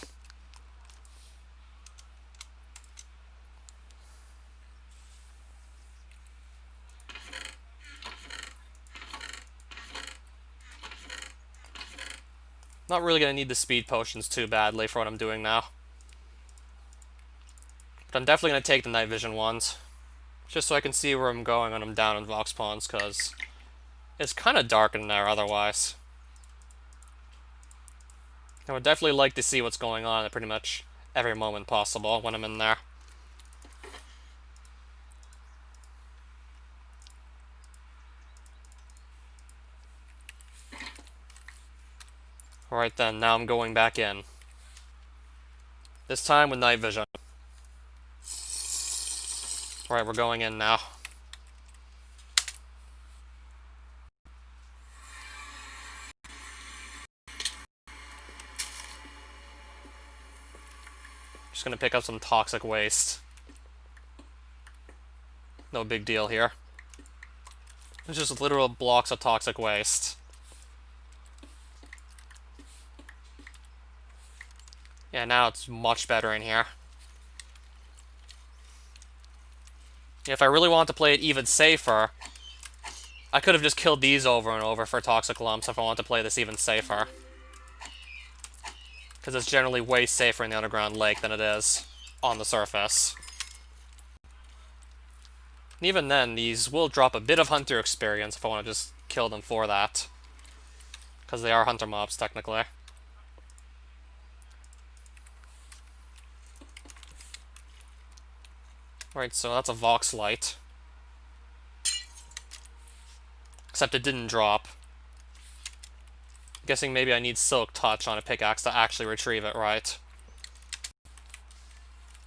Not really going to need the speed potions too badly for what I'm doing now. But I'm definitely going to take the night vision ones. Just so I can see where I'm going when I'm down in Vox Ponds, because it's kind of dark in there otherwise. I would definitely like to see what's going on at pretty much every moment possible when I'm in there. Alright then, now I'm going back in. This time with night vision. Alright, we're going in now. Just gonna pick up some toxic waste. No big deal here. It's just literal blocks of toxic waste. Yeah, now it's much better in here. If I really want to play it even safer, I could have just killed these over and over for toxic lumps if I want to play this even safer. Because it's generally way safer in the underground lake than it is on the surface. And even then, these will drop a bit of hunter experience if I want to just kill them for that. because they are hunter mobs, technically. Right, so that's a Vox Light. Except it didn't drop. I'm guessing maybe I need Silk Touch on a pickaxe to actually retrieve it, right?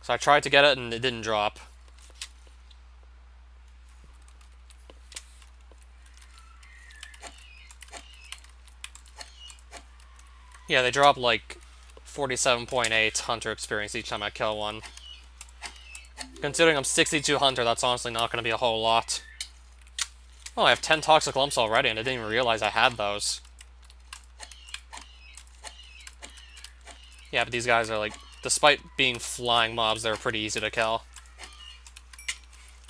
So I tried to get it and it didn't drop. Yeah, they drop like 47.8 hunter experience each time I kill one. Considering I'm 62 hunter, that's honestly not going to be a whole lot. Oh, I have 10 toxic lumps already and I didn't even realize I had those. Yeah, but these guys are like, despite being flying mobs, they're pretty easy to kill.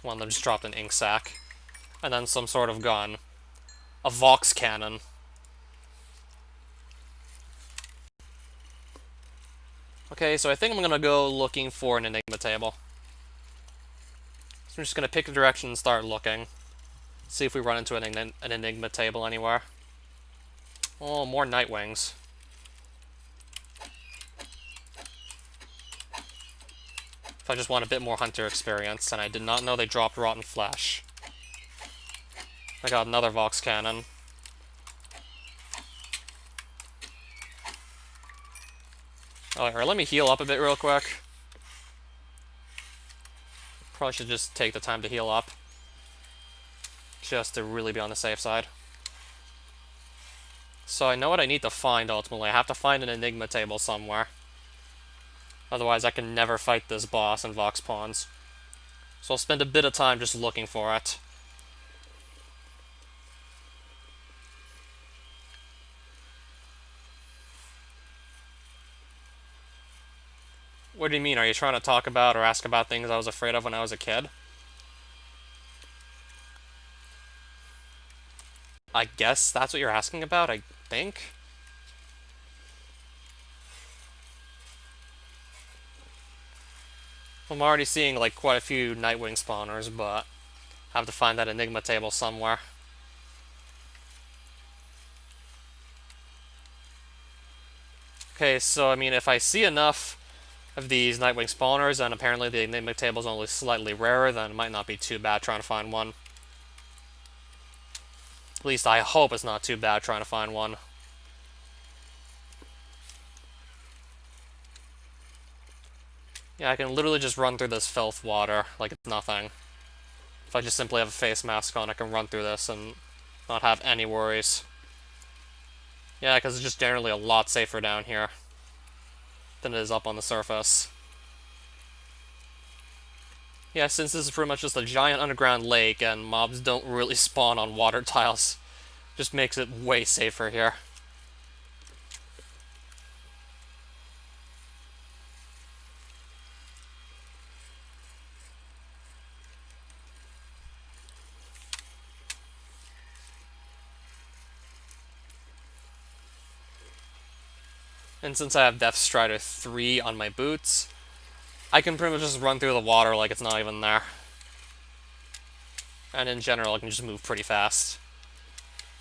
One of them just dropped an ink sac. And then some sort of gun. A Vox cannon. Okay, so I think I'm gonna go looking for an Enigma table. So I'm just gonna pick a direction and start looking. See if we run into an Enigma table anywhere. Oh, more Nightwings. If I just want a bit more hunter experience, and I did not know they dropped rotten flesh. I got another Vox cannon. Oh, here, let me heal up a bit real quick. Probably should just take the time to heal up. Just to really be on the safe side. So I know what I need to find, ultimately. I have to find an Enigma table somewhere. Otherwise, I can never fight this boss in Vox Pawns. So I'll spend a bit of time just looking for it. What do you mean? Are you trying to talk about or ask about things I was afraid of when I was a kid? I guess that's what you're asking about, I think? I'm already seeing like quite a few Nightwing spawners, but I have to find that Enigma table somewhere. Okay, so I mean, if I see enough of these Nightwing spawners, and apparently the Enigma table is only slightly rarer, then it might not be too bad trying to find one. At least I hope it's not too bad trying to find one. Yeah, I can literally just run through this filth water like it's nothing. If I just simply have a face mask on, I can run through this and not have any worries. Yeah, because it's just generally a lot safer down here than it is up on the surface. Yeah, since this is pretty much just a giant underground lake and mobs don't really spawn on water tiles, just makes it way safer here. And since I have Death Strider 3 on my boots, I can pretty much just run through the water like it's not even there. And in general, I can just move pretty fast.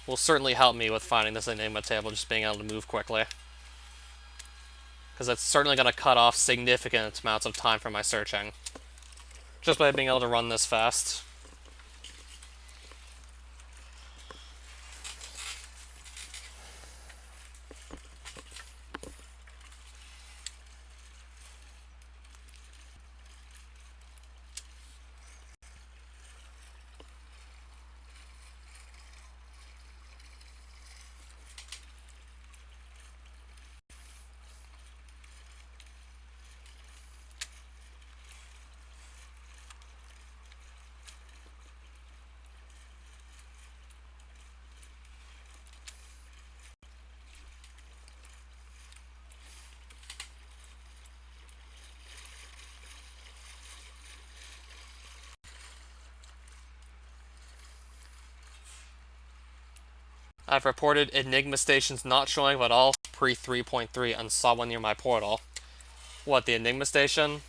Will certainly help me with finding this Enigma table, just being able to move quickly. Because it's certainly going to cut off significant amounts of time from my searching. Just by being able to run this fast. I've reported Enigma stations not showing up at all pre 3.3 and saw one near my portal. What, the Enigma station?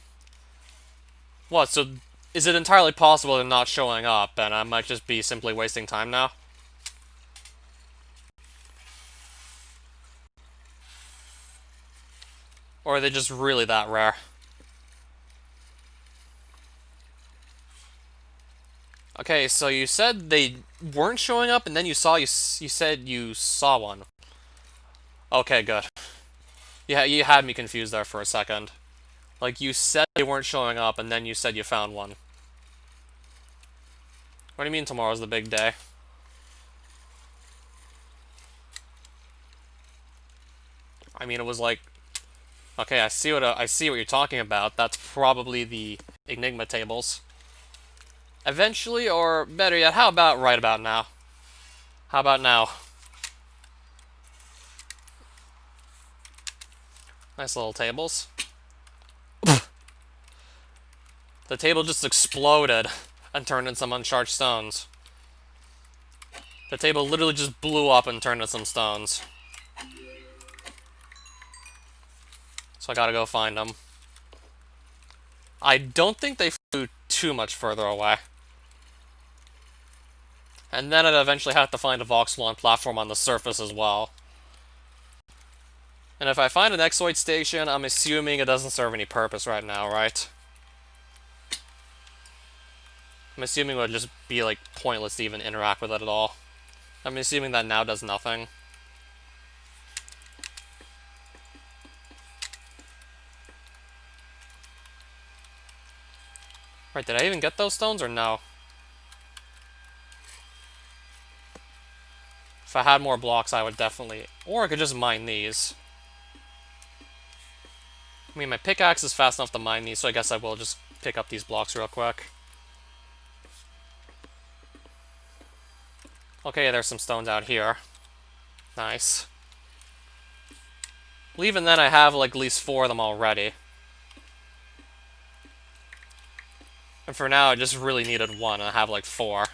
What, so is it entirely possible they're not showing up and I might just be simply wasting time now? Or are they just really that rare? Okay, so you said they weren't showing up, and then you said you saw one. Okay, good. Yeah, you had me confused there for a second. Like, you said they weren't showing up, and then you said you found one. What do you mean tomorrow's the big day? I mean, it was like... Okay, I see what you're talking about. That's probably the Enigma tables. Eventually, or better yet, how about right about now? How about now? Nice little tables. The table just exploded and turned into some uncharged stones. The table literally just blew up and turned into some stones. So I gotta go find them. I don't think they flew too much further away. And then I'd eventually have to find a Voxelon platform on the surface as well. And if I find an Exoid station, I'm assuming it doesn't serve any purpose right now, right? I'm assuming it would just be, like, pointless to even interact with it at all. I'm assuming that now does nothing. Right, did I even get those stones or no? If I had more blocks, I would definitely... Or I could just mine these. I mean, my pickaxe is fast enough to mine these, so I guess I will just pick up these blocks real quick. Okay, there's some stones out here. Nice. Well, even then, I have, like, at least 4 of them already. And for now, I just really needed 1, and I have, like, 4.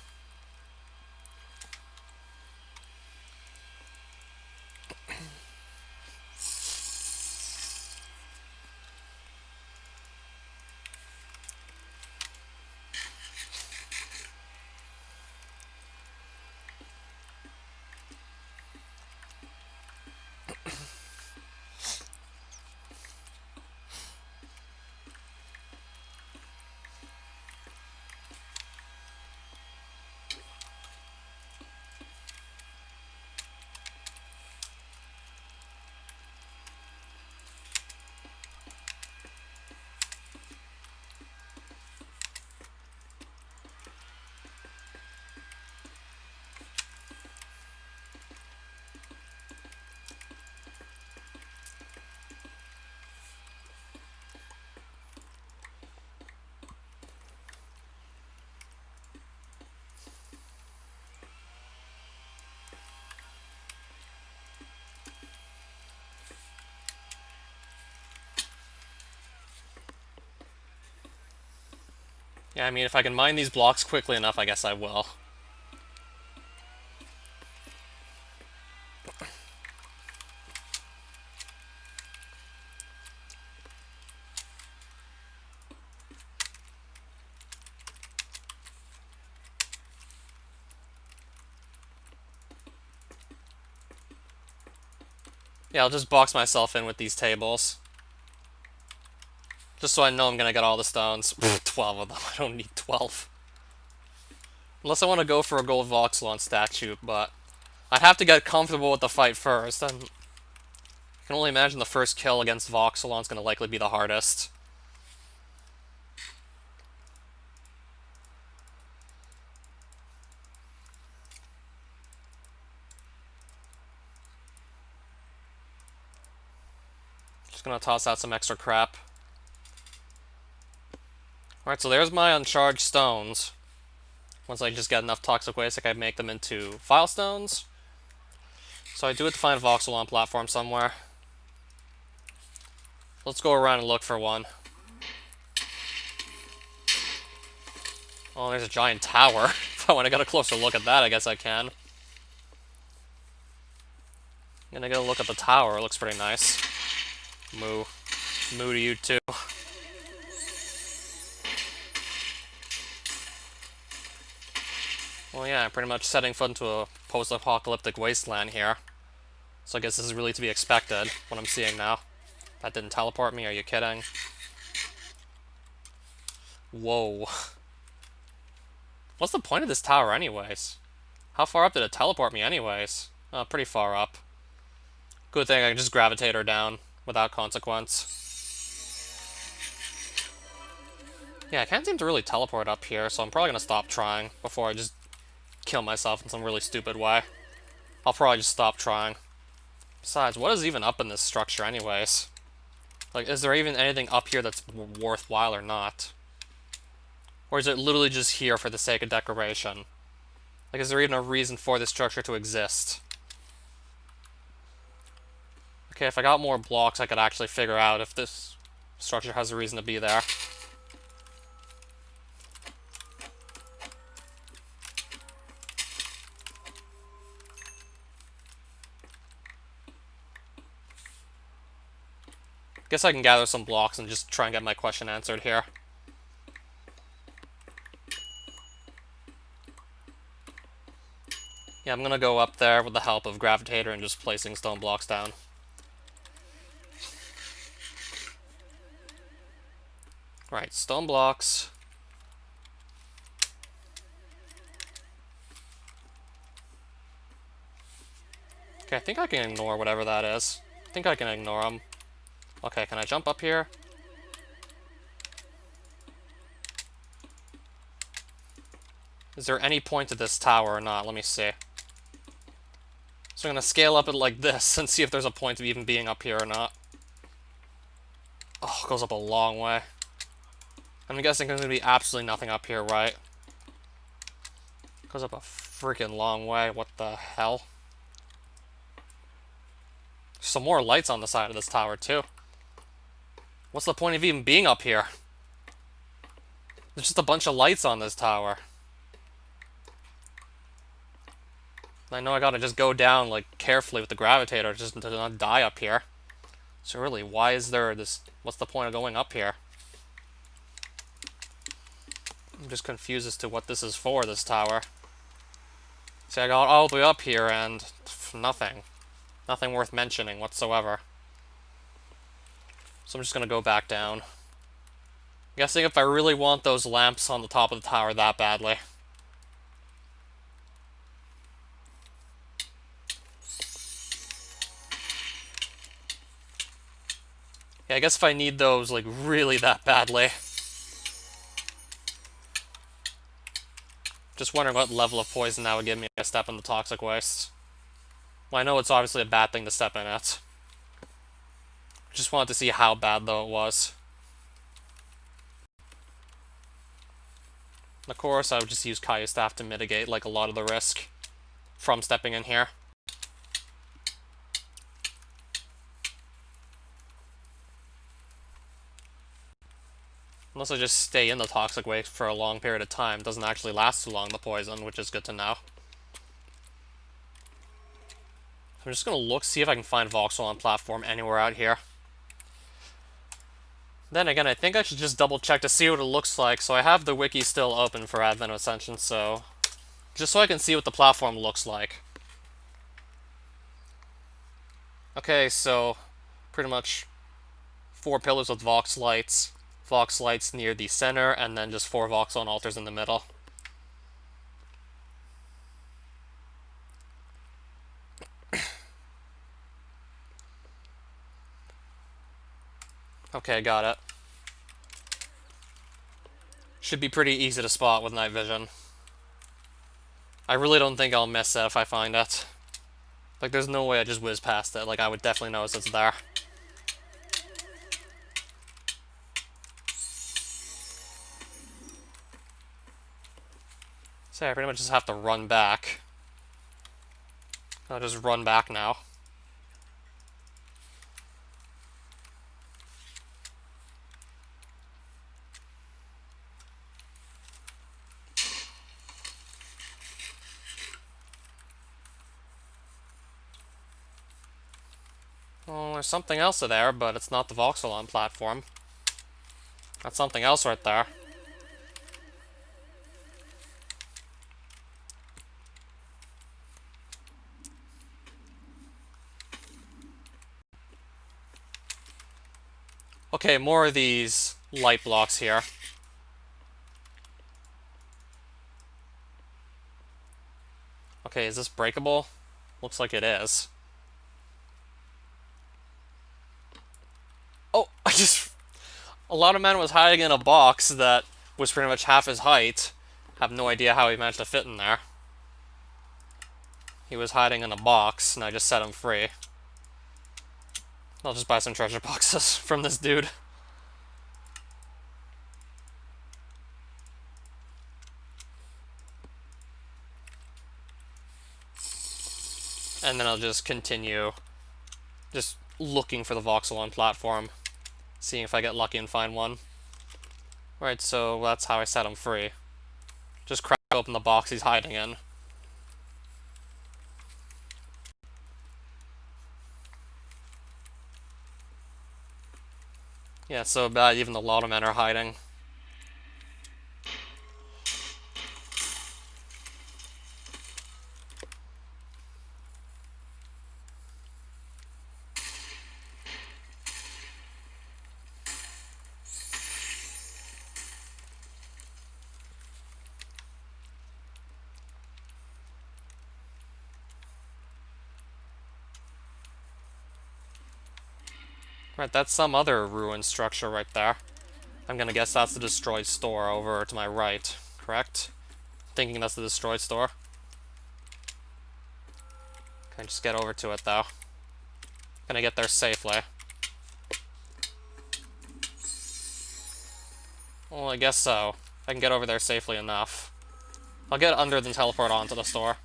Yeah, I mean, if I can mine these blocks quickly enough, I guess I will. Yeah, I'll just box myself in with these tables. Just so I know I'm gonna get all the stones. 12 of them. I don't need 12. Unless I want to go for a gold Voxelon statue, but I'd have to get comfortable with the fight first. I can only imagine the first kill against Voxelon's gonna likely be the hardest. Just gonna toss out some extra crap. Alright, so there's my uncharged stones. Once I just get enough toxic waste, I can make them into file stones. So I do have to find a Voxelon platform somewhere. Let's go around and look for one. Oh, there's a giant tower. If I want to get a closer look at that, I guess I can. I'm gonna get a look at the tower. It looks pretty nice. Moo. Moo to you too. Well, yeah, I'm pretty much setting foot into a post-apocalyptic wasteland here. So I guess this is really to be expected, what I'm seeing now. That didn't teleport me, are you kidding? Whoa. What's the point of this tower anyways? How far up did it teleport me anyways? Oh, pretty far up. Good thing I can just gravitate her down without consequence. Yeah, I can't seem to really teleport up here, so I'm probably gonna stop trying before I just kill myself in some really stupid way. I'll probably just stop trying. Besides, what is even up in this structure anyways? Like, is there even anything up here that's worthwhile or not? Or is it literally just here for the sake of decoration? Like, is there even a reason for this structure to exist? Okay, if I got more blocks, I could actually figure out if this structure has a reason to be there. Guess I can gather some blocks and just try and get my question answered here. Yeah, I'm gonna go up there with the help of Gravitator and just placing stone blocks down. Right, stone blocks. Okay, I think I can ignore whatever that is. I think I can ignore them. Okay, can I jump up here? Is there any point to this tower or not? Let me see. So I'm gonna scale up it like this and see if there's a point of even being up here or not. Oh, it goes up a long way. I'm guessing there's gonna be absolutely nothing up here, right? It goes up a freaking long way. What the hell? There's some more lights on the side of this tower, too. What's the point of even being up here? There's just a bunch of lights on this tower. I know I gotta just go down, like, carefully with the Gravitator just to not die up here. So really, why is there this... What's the point of going up here? I'm just confused as to what this is for, this tower. See, I got all the way up here and... nothing. Nothing worth mentioning whatsoever. So I'm just gonna go back down. Guessing if I really want those lamps on the top of the tower that badly. Yeah, I guess if I need those, like, really that badly. Just wondering what level of poison that would give me a step in the toxic waste. Well, I know it's obviously a bad thing to step in it. Just wanted to see how bad, though, it was. Of course, I would just use Kaya's staff to mitigate, like, a lot of the risk from stepping in here. Unless I just stay in the toxic waste for a long period of time. It doesn't actually last too long, the poison, which is good to know. I'm just gonna look, see if I can find voxel on platform anywhere out here. Then again, I think I should just double check to see what it looks like. So I have the wiki still open for Advent of Ascension, so... just so I can see what the platform looks like. Okay, so... pretty much 4 pillars with vox lights. Vox lights near the center, and then just 4 voxel altars in the middle. Okay, got it. Should be pretty easy to spot with night vision. I really don't think I'll miss it if I find it. Like, there's no way I just whiz past it. Like, I would definitely notice it's there. So I pretty much just have to run back. I'll just run back now. Oh, there's something else there, but it's not the Voxelon platform. That's something else right there. Okay, more of these light blocks here. Okay, is this breakable? Looks like it is. Oh, a lot of man was hiding in a box that was pretty much half his height. Have no idea how he managed to fit in there. He was hiding in a box, and I just set him free. I'll just buy some treasure boxes from this dude. And then I'll just continue just looking for the voxel on platform, seeing if I get lucky and find one. Right, so that's how I set him free. Just crack open the box he's hiding in. Yeah, so bad even the lot of men are hiding. Right, that's some other ruined structure right there. I'm gonna guess that's the destroyed store over to my right, correct? Thinking that's the destroyed store. Can I just get over to it though? Can I get there safely? Well, I guess so. I can get over there safely enough. I'll get under then teleport onto the store.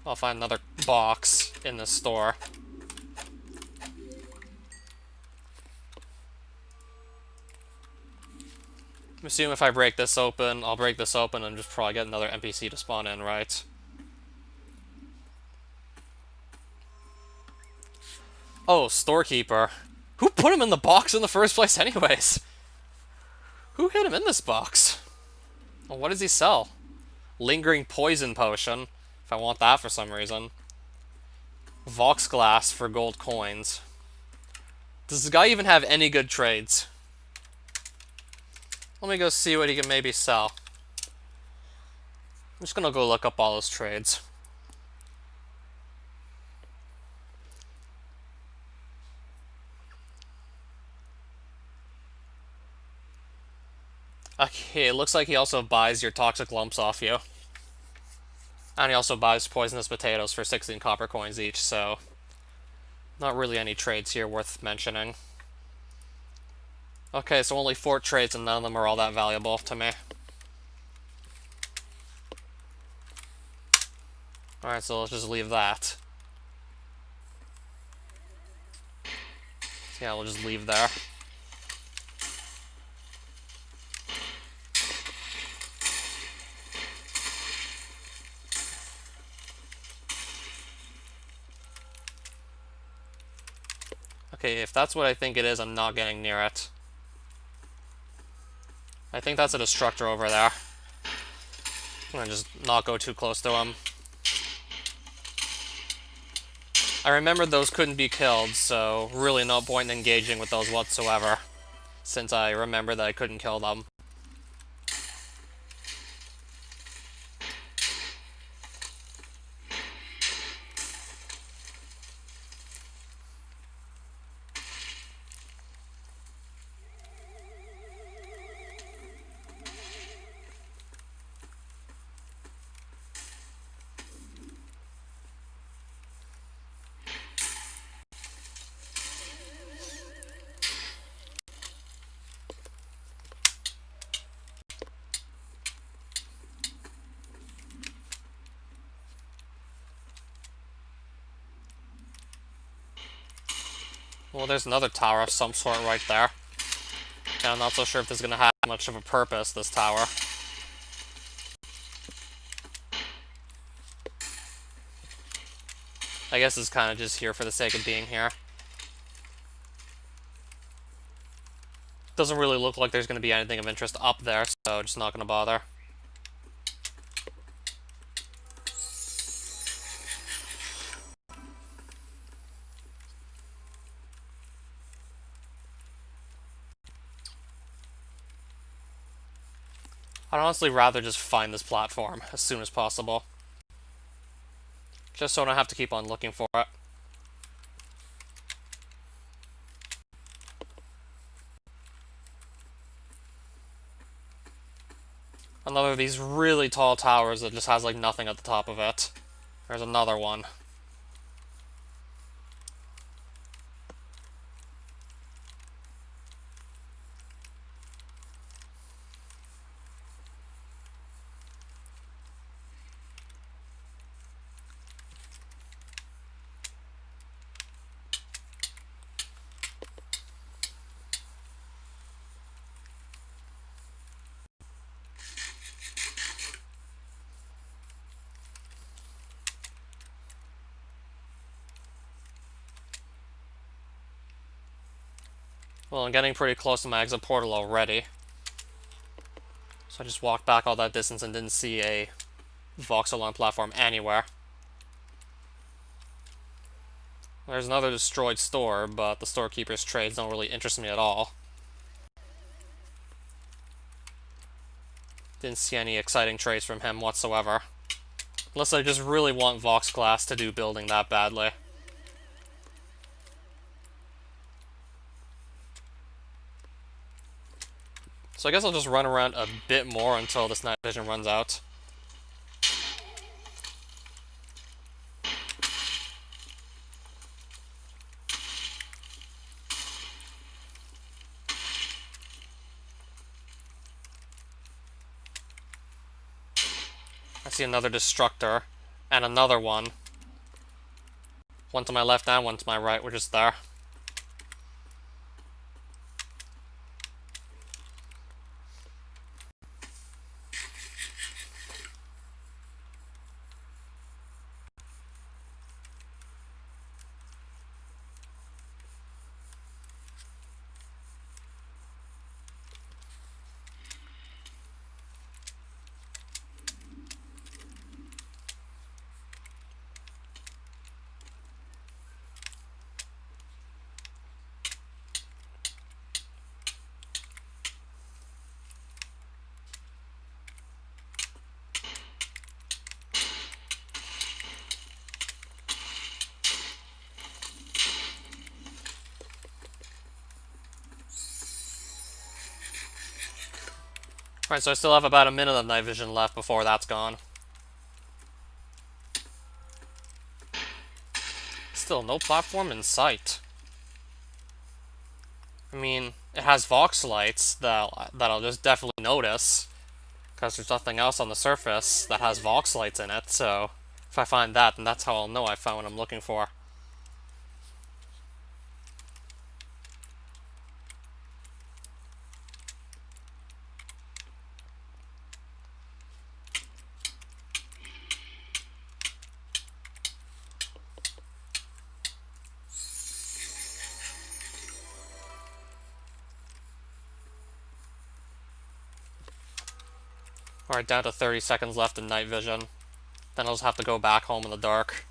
I'll find another box in this store. I assume if I break this open, I'll break this open and just probably get another NPC to spawn in, right? Oh, storekeeper. Who put him in the box in the first place anyways? Who hid him in this box? Well, what does he sell? Lingering poison potion, if I want that for some reason. Vox glass for gold coins. Does this guy even have any good trades? Let me go see what he can maybe sell. I'm just gonna go look up all his trades. Okay, it looks like he also buys your toxic lumps off you. And he also buys poisonous potatoes for 16 copper coins each, so not really any trades here worth mentioning. Okay, so only 4 trades and none of them are all that valuable to me. Alright, so let's just leave that. Yeah, we'll just leave there. Okay, if that's what I think it is, I'm not getting near it. I think that's a destructor over there. I'm gonna just not go too close to him. I remembered those couldn't be killed, so really no point in engaging with those whatsoever, since I remember that I couldn't kill them. Well, there's another tower of some sort right there. And I'm not so sure if this is going to have much of a purpose, this tower. I guess it's kind of just here for the sake of being here. Doesn't really look like there's going to be anything of interest up there, so just not going to bother. I'd honestly rather just find this platform as soon as possible. Just so I don't have to keep on looking for it. Another of these really tall towers that just has like nothing at the top of it. There's another one. Well, I'm getting pretty close to my exit portal already. So I just walked back all that distance and didn't see a voxel-on platform anywhere. There's another destroyed store, but the storekeeper's trades don't really interest me at all. Didn't see any exciting trades from him whatsoever. Unless I just really want Vox Glass to do building that badly. So I guess I'll just run around a bit more until this night vision runs out. I see another destructor, and another one. One to my left and one to my right, we're just there. Alright, so I still have about a minute of night vision left before that's gone. Still, no platform in sight. I mean, it has Vox lights that I'll just definitely notice, because there's nothing else on the surface that has Vox lights in it, so if I find that, then that's how I'll know I found what I'm looking for. Alright, down to 30 seconds left in night vision. Then I'll just have to go back home in the dark.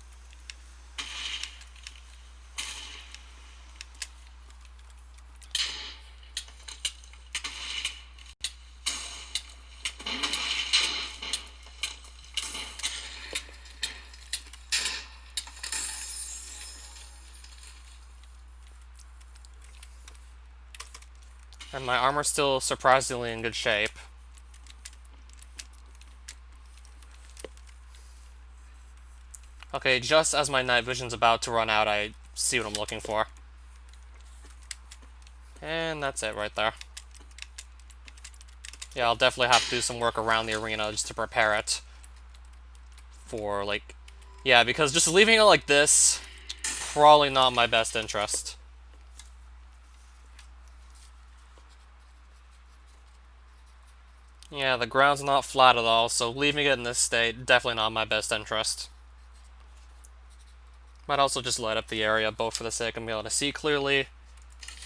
And my armor's still surprisingly in good shape. Okay, just as my night vision's about to run out, I see what I'm looking for. And that's it right there. Yeah, I'll definitely have to do some work around the arena just to prepare it for, like... Yeah, because just leaving it like this, probably not my best interest. Yeah, the ground's not flat at all, so leaving it in this state, definitely not my best interest. Might also just light up the area, both for the sake of being able to see clearly.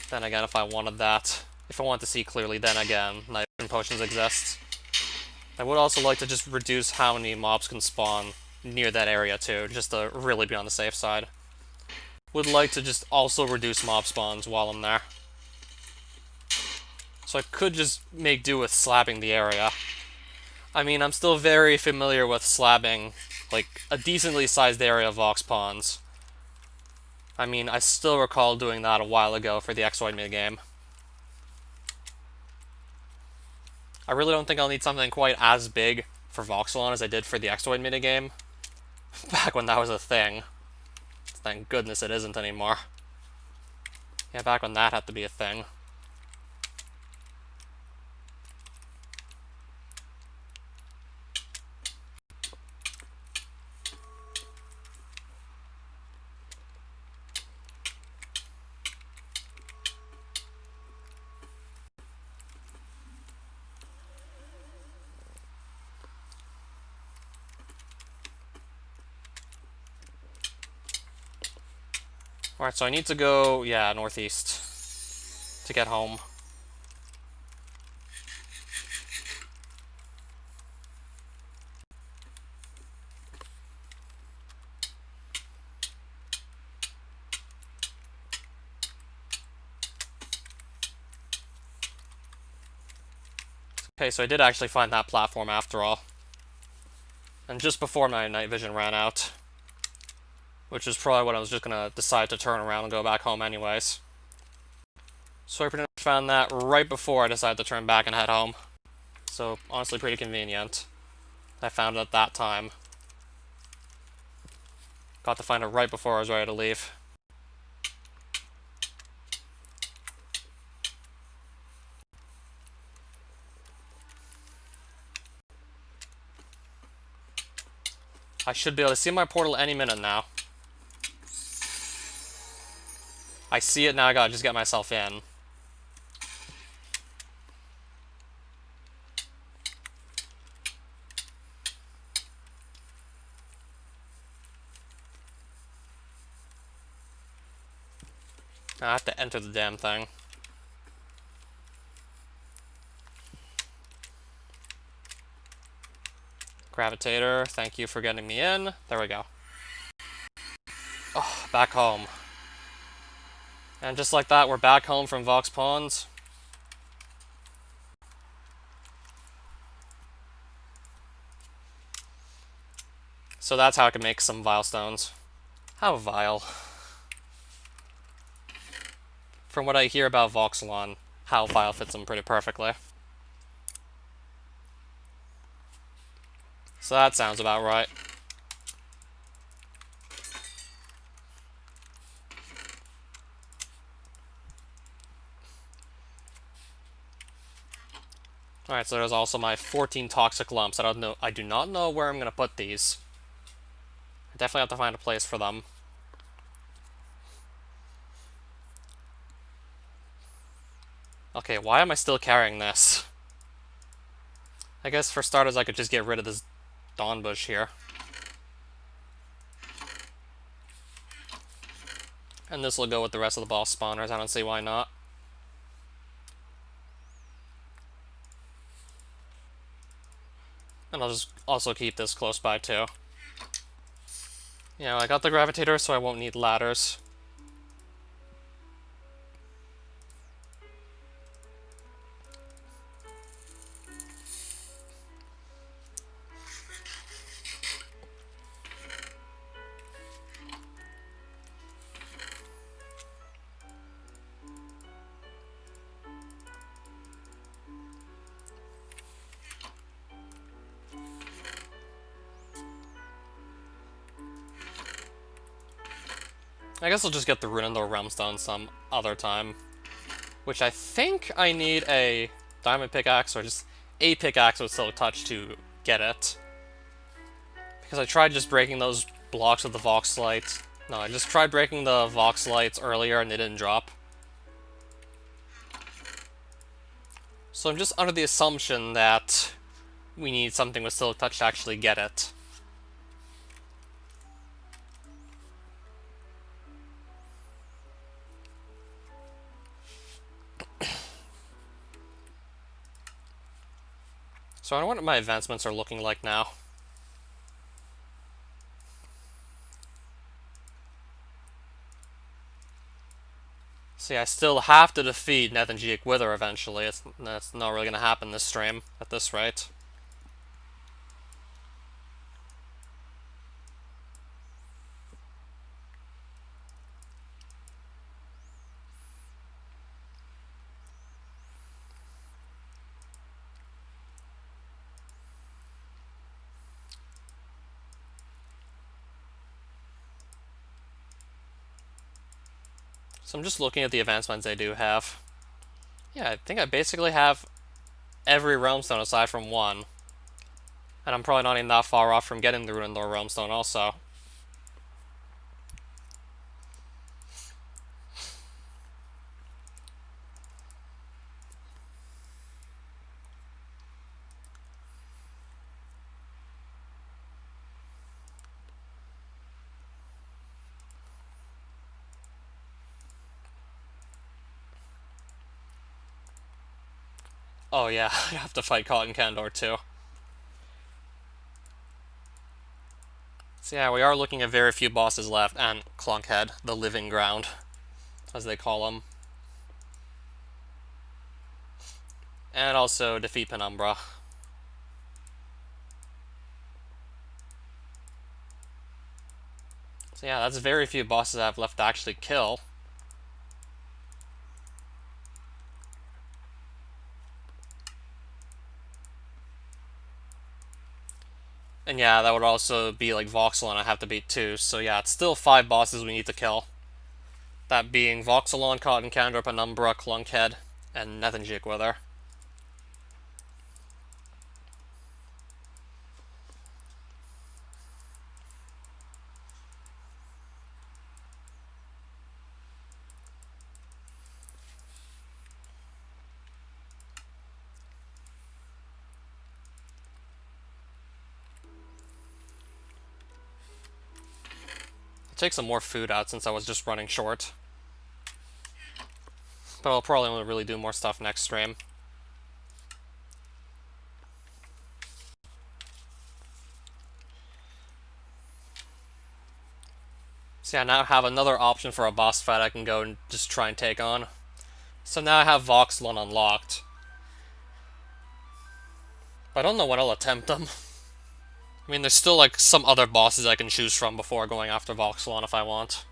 Then again, if I wanted that. If I want to see clearly, then again, night vision potions exist. I would also like to just reduce how many mobs can spawn near that area too, just to really be on the safe side. Would like to just also reduce mob spawns while I'm there. So I could just make do with slapping the area. I mean, I'm still very familiar with slabbing, like, a decently sized area of Vox Pawns. I mean, I still recall doing that a while ago for the Exoid minigame. I really don't think I'll need something quite as big for Voxelon as I did for the Exoid minigame. Back when that was a thing. Thank goodness it isn't anymore. Yeah, back when that had to be a thing. Alright, so I need to go, yeah, northeast to get home. Okay, so I did actually find that platform after all. And just before my night vision ran out. Which is probably what I was just gonna decide to turn around and go back home anyways. So I pretty much found that right before I decided to turn back and head home. So, honestly pretty convenient. I found it at that time. Got to find it right before I was ready to leave. I should be able to see my portal any minute now. I see it now, I gotta just get myself in. I have to enter the damn thing. Gravitator, thank you for getting me in. There we go. Oh, back home. And just like that, we're back home from Vox Pawns. So that's how I can make some Vile Stones. How vile. From what I hear about Voxelon, how Vile fits them pretty perfectly. So that sounds about right. Alright, so there's also my 14 toxic lumps. I do not know where I'm gonna put these. I definitely have to find a place for them. Okay, why am I still carrying this? I guess for starters I could just get rid of this Dawn Bush here. And this will go with the rest of the boss spawners, I don't see why not. And I'll just also keep this close by too. You know, I got the Gravitator, so I won't need ladders. I guess I'll just get the Rune and the Realm Stone some other time. Which I think I need a Diamond Pickaxe or just a pickaxe with Silk Touch to get it. Because I tried just breaking those blocks with the Vox Light. No, I just tried breaking the Vox Lights earlier and they didn't drop. So I'm just under the assumption that we need something with Silk Touch to actually get it. So I wonder what my advancements are looking like now. See, I still have to defeat Nethangiac Wither eventually. That's not really going to happen this stream, at this rate. So I'm just looking at the advancements they do have. Yeah, I think I basically have every realm stone aside from one. And I'm probably not even that far off from getting the Rune Lord realm stone also. Oh yeah, I have to fight Cotton Candor too. So yeah, we are looking at very few bosses left, and Clunkhead, the living ground, as they call him. And also defeat Penumbra. So yeah, that's very few bosses I have left to actually kill. And yeah, that would also be like Voxelon I have to beat too. So yeah, it's still 5 bosses we need to kill. That being Voxelon, Cotton Candor, Penumbra, Clunkhead, and Nethinjik Wither. I'll take some more food out since I was just running short. But I'll probably only really do more stuff next stream. So yeah, now I have another option for a boss fight I can go and just try and take on. So now I have Voxelon unlocked. But I don't know when I'll attempt them. I mean, there's still like some other bosses I can choose from before going after Voxelon if I want.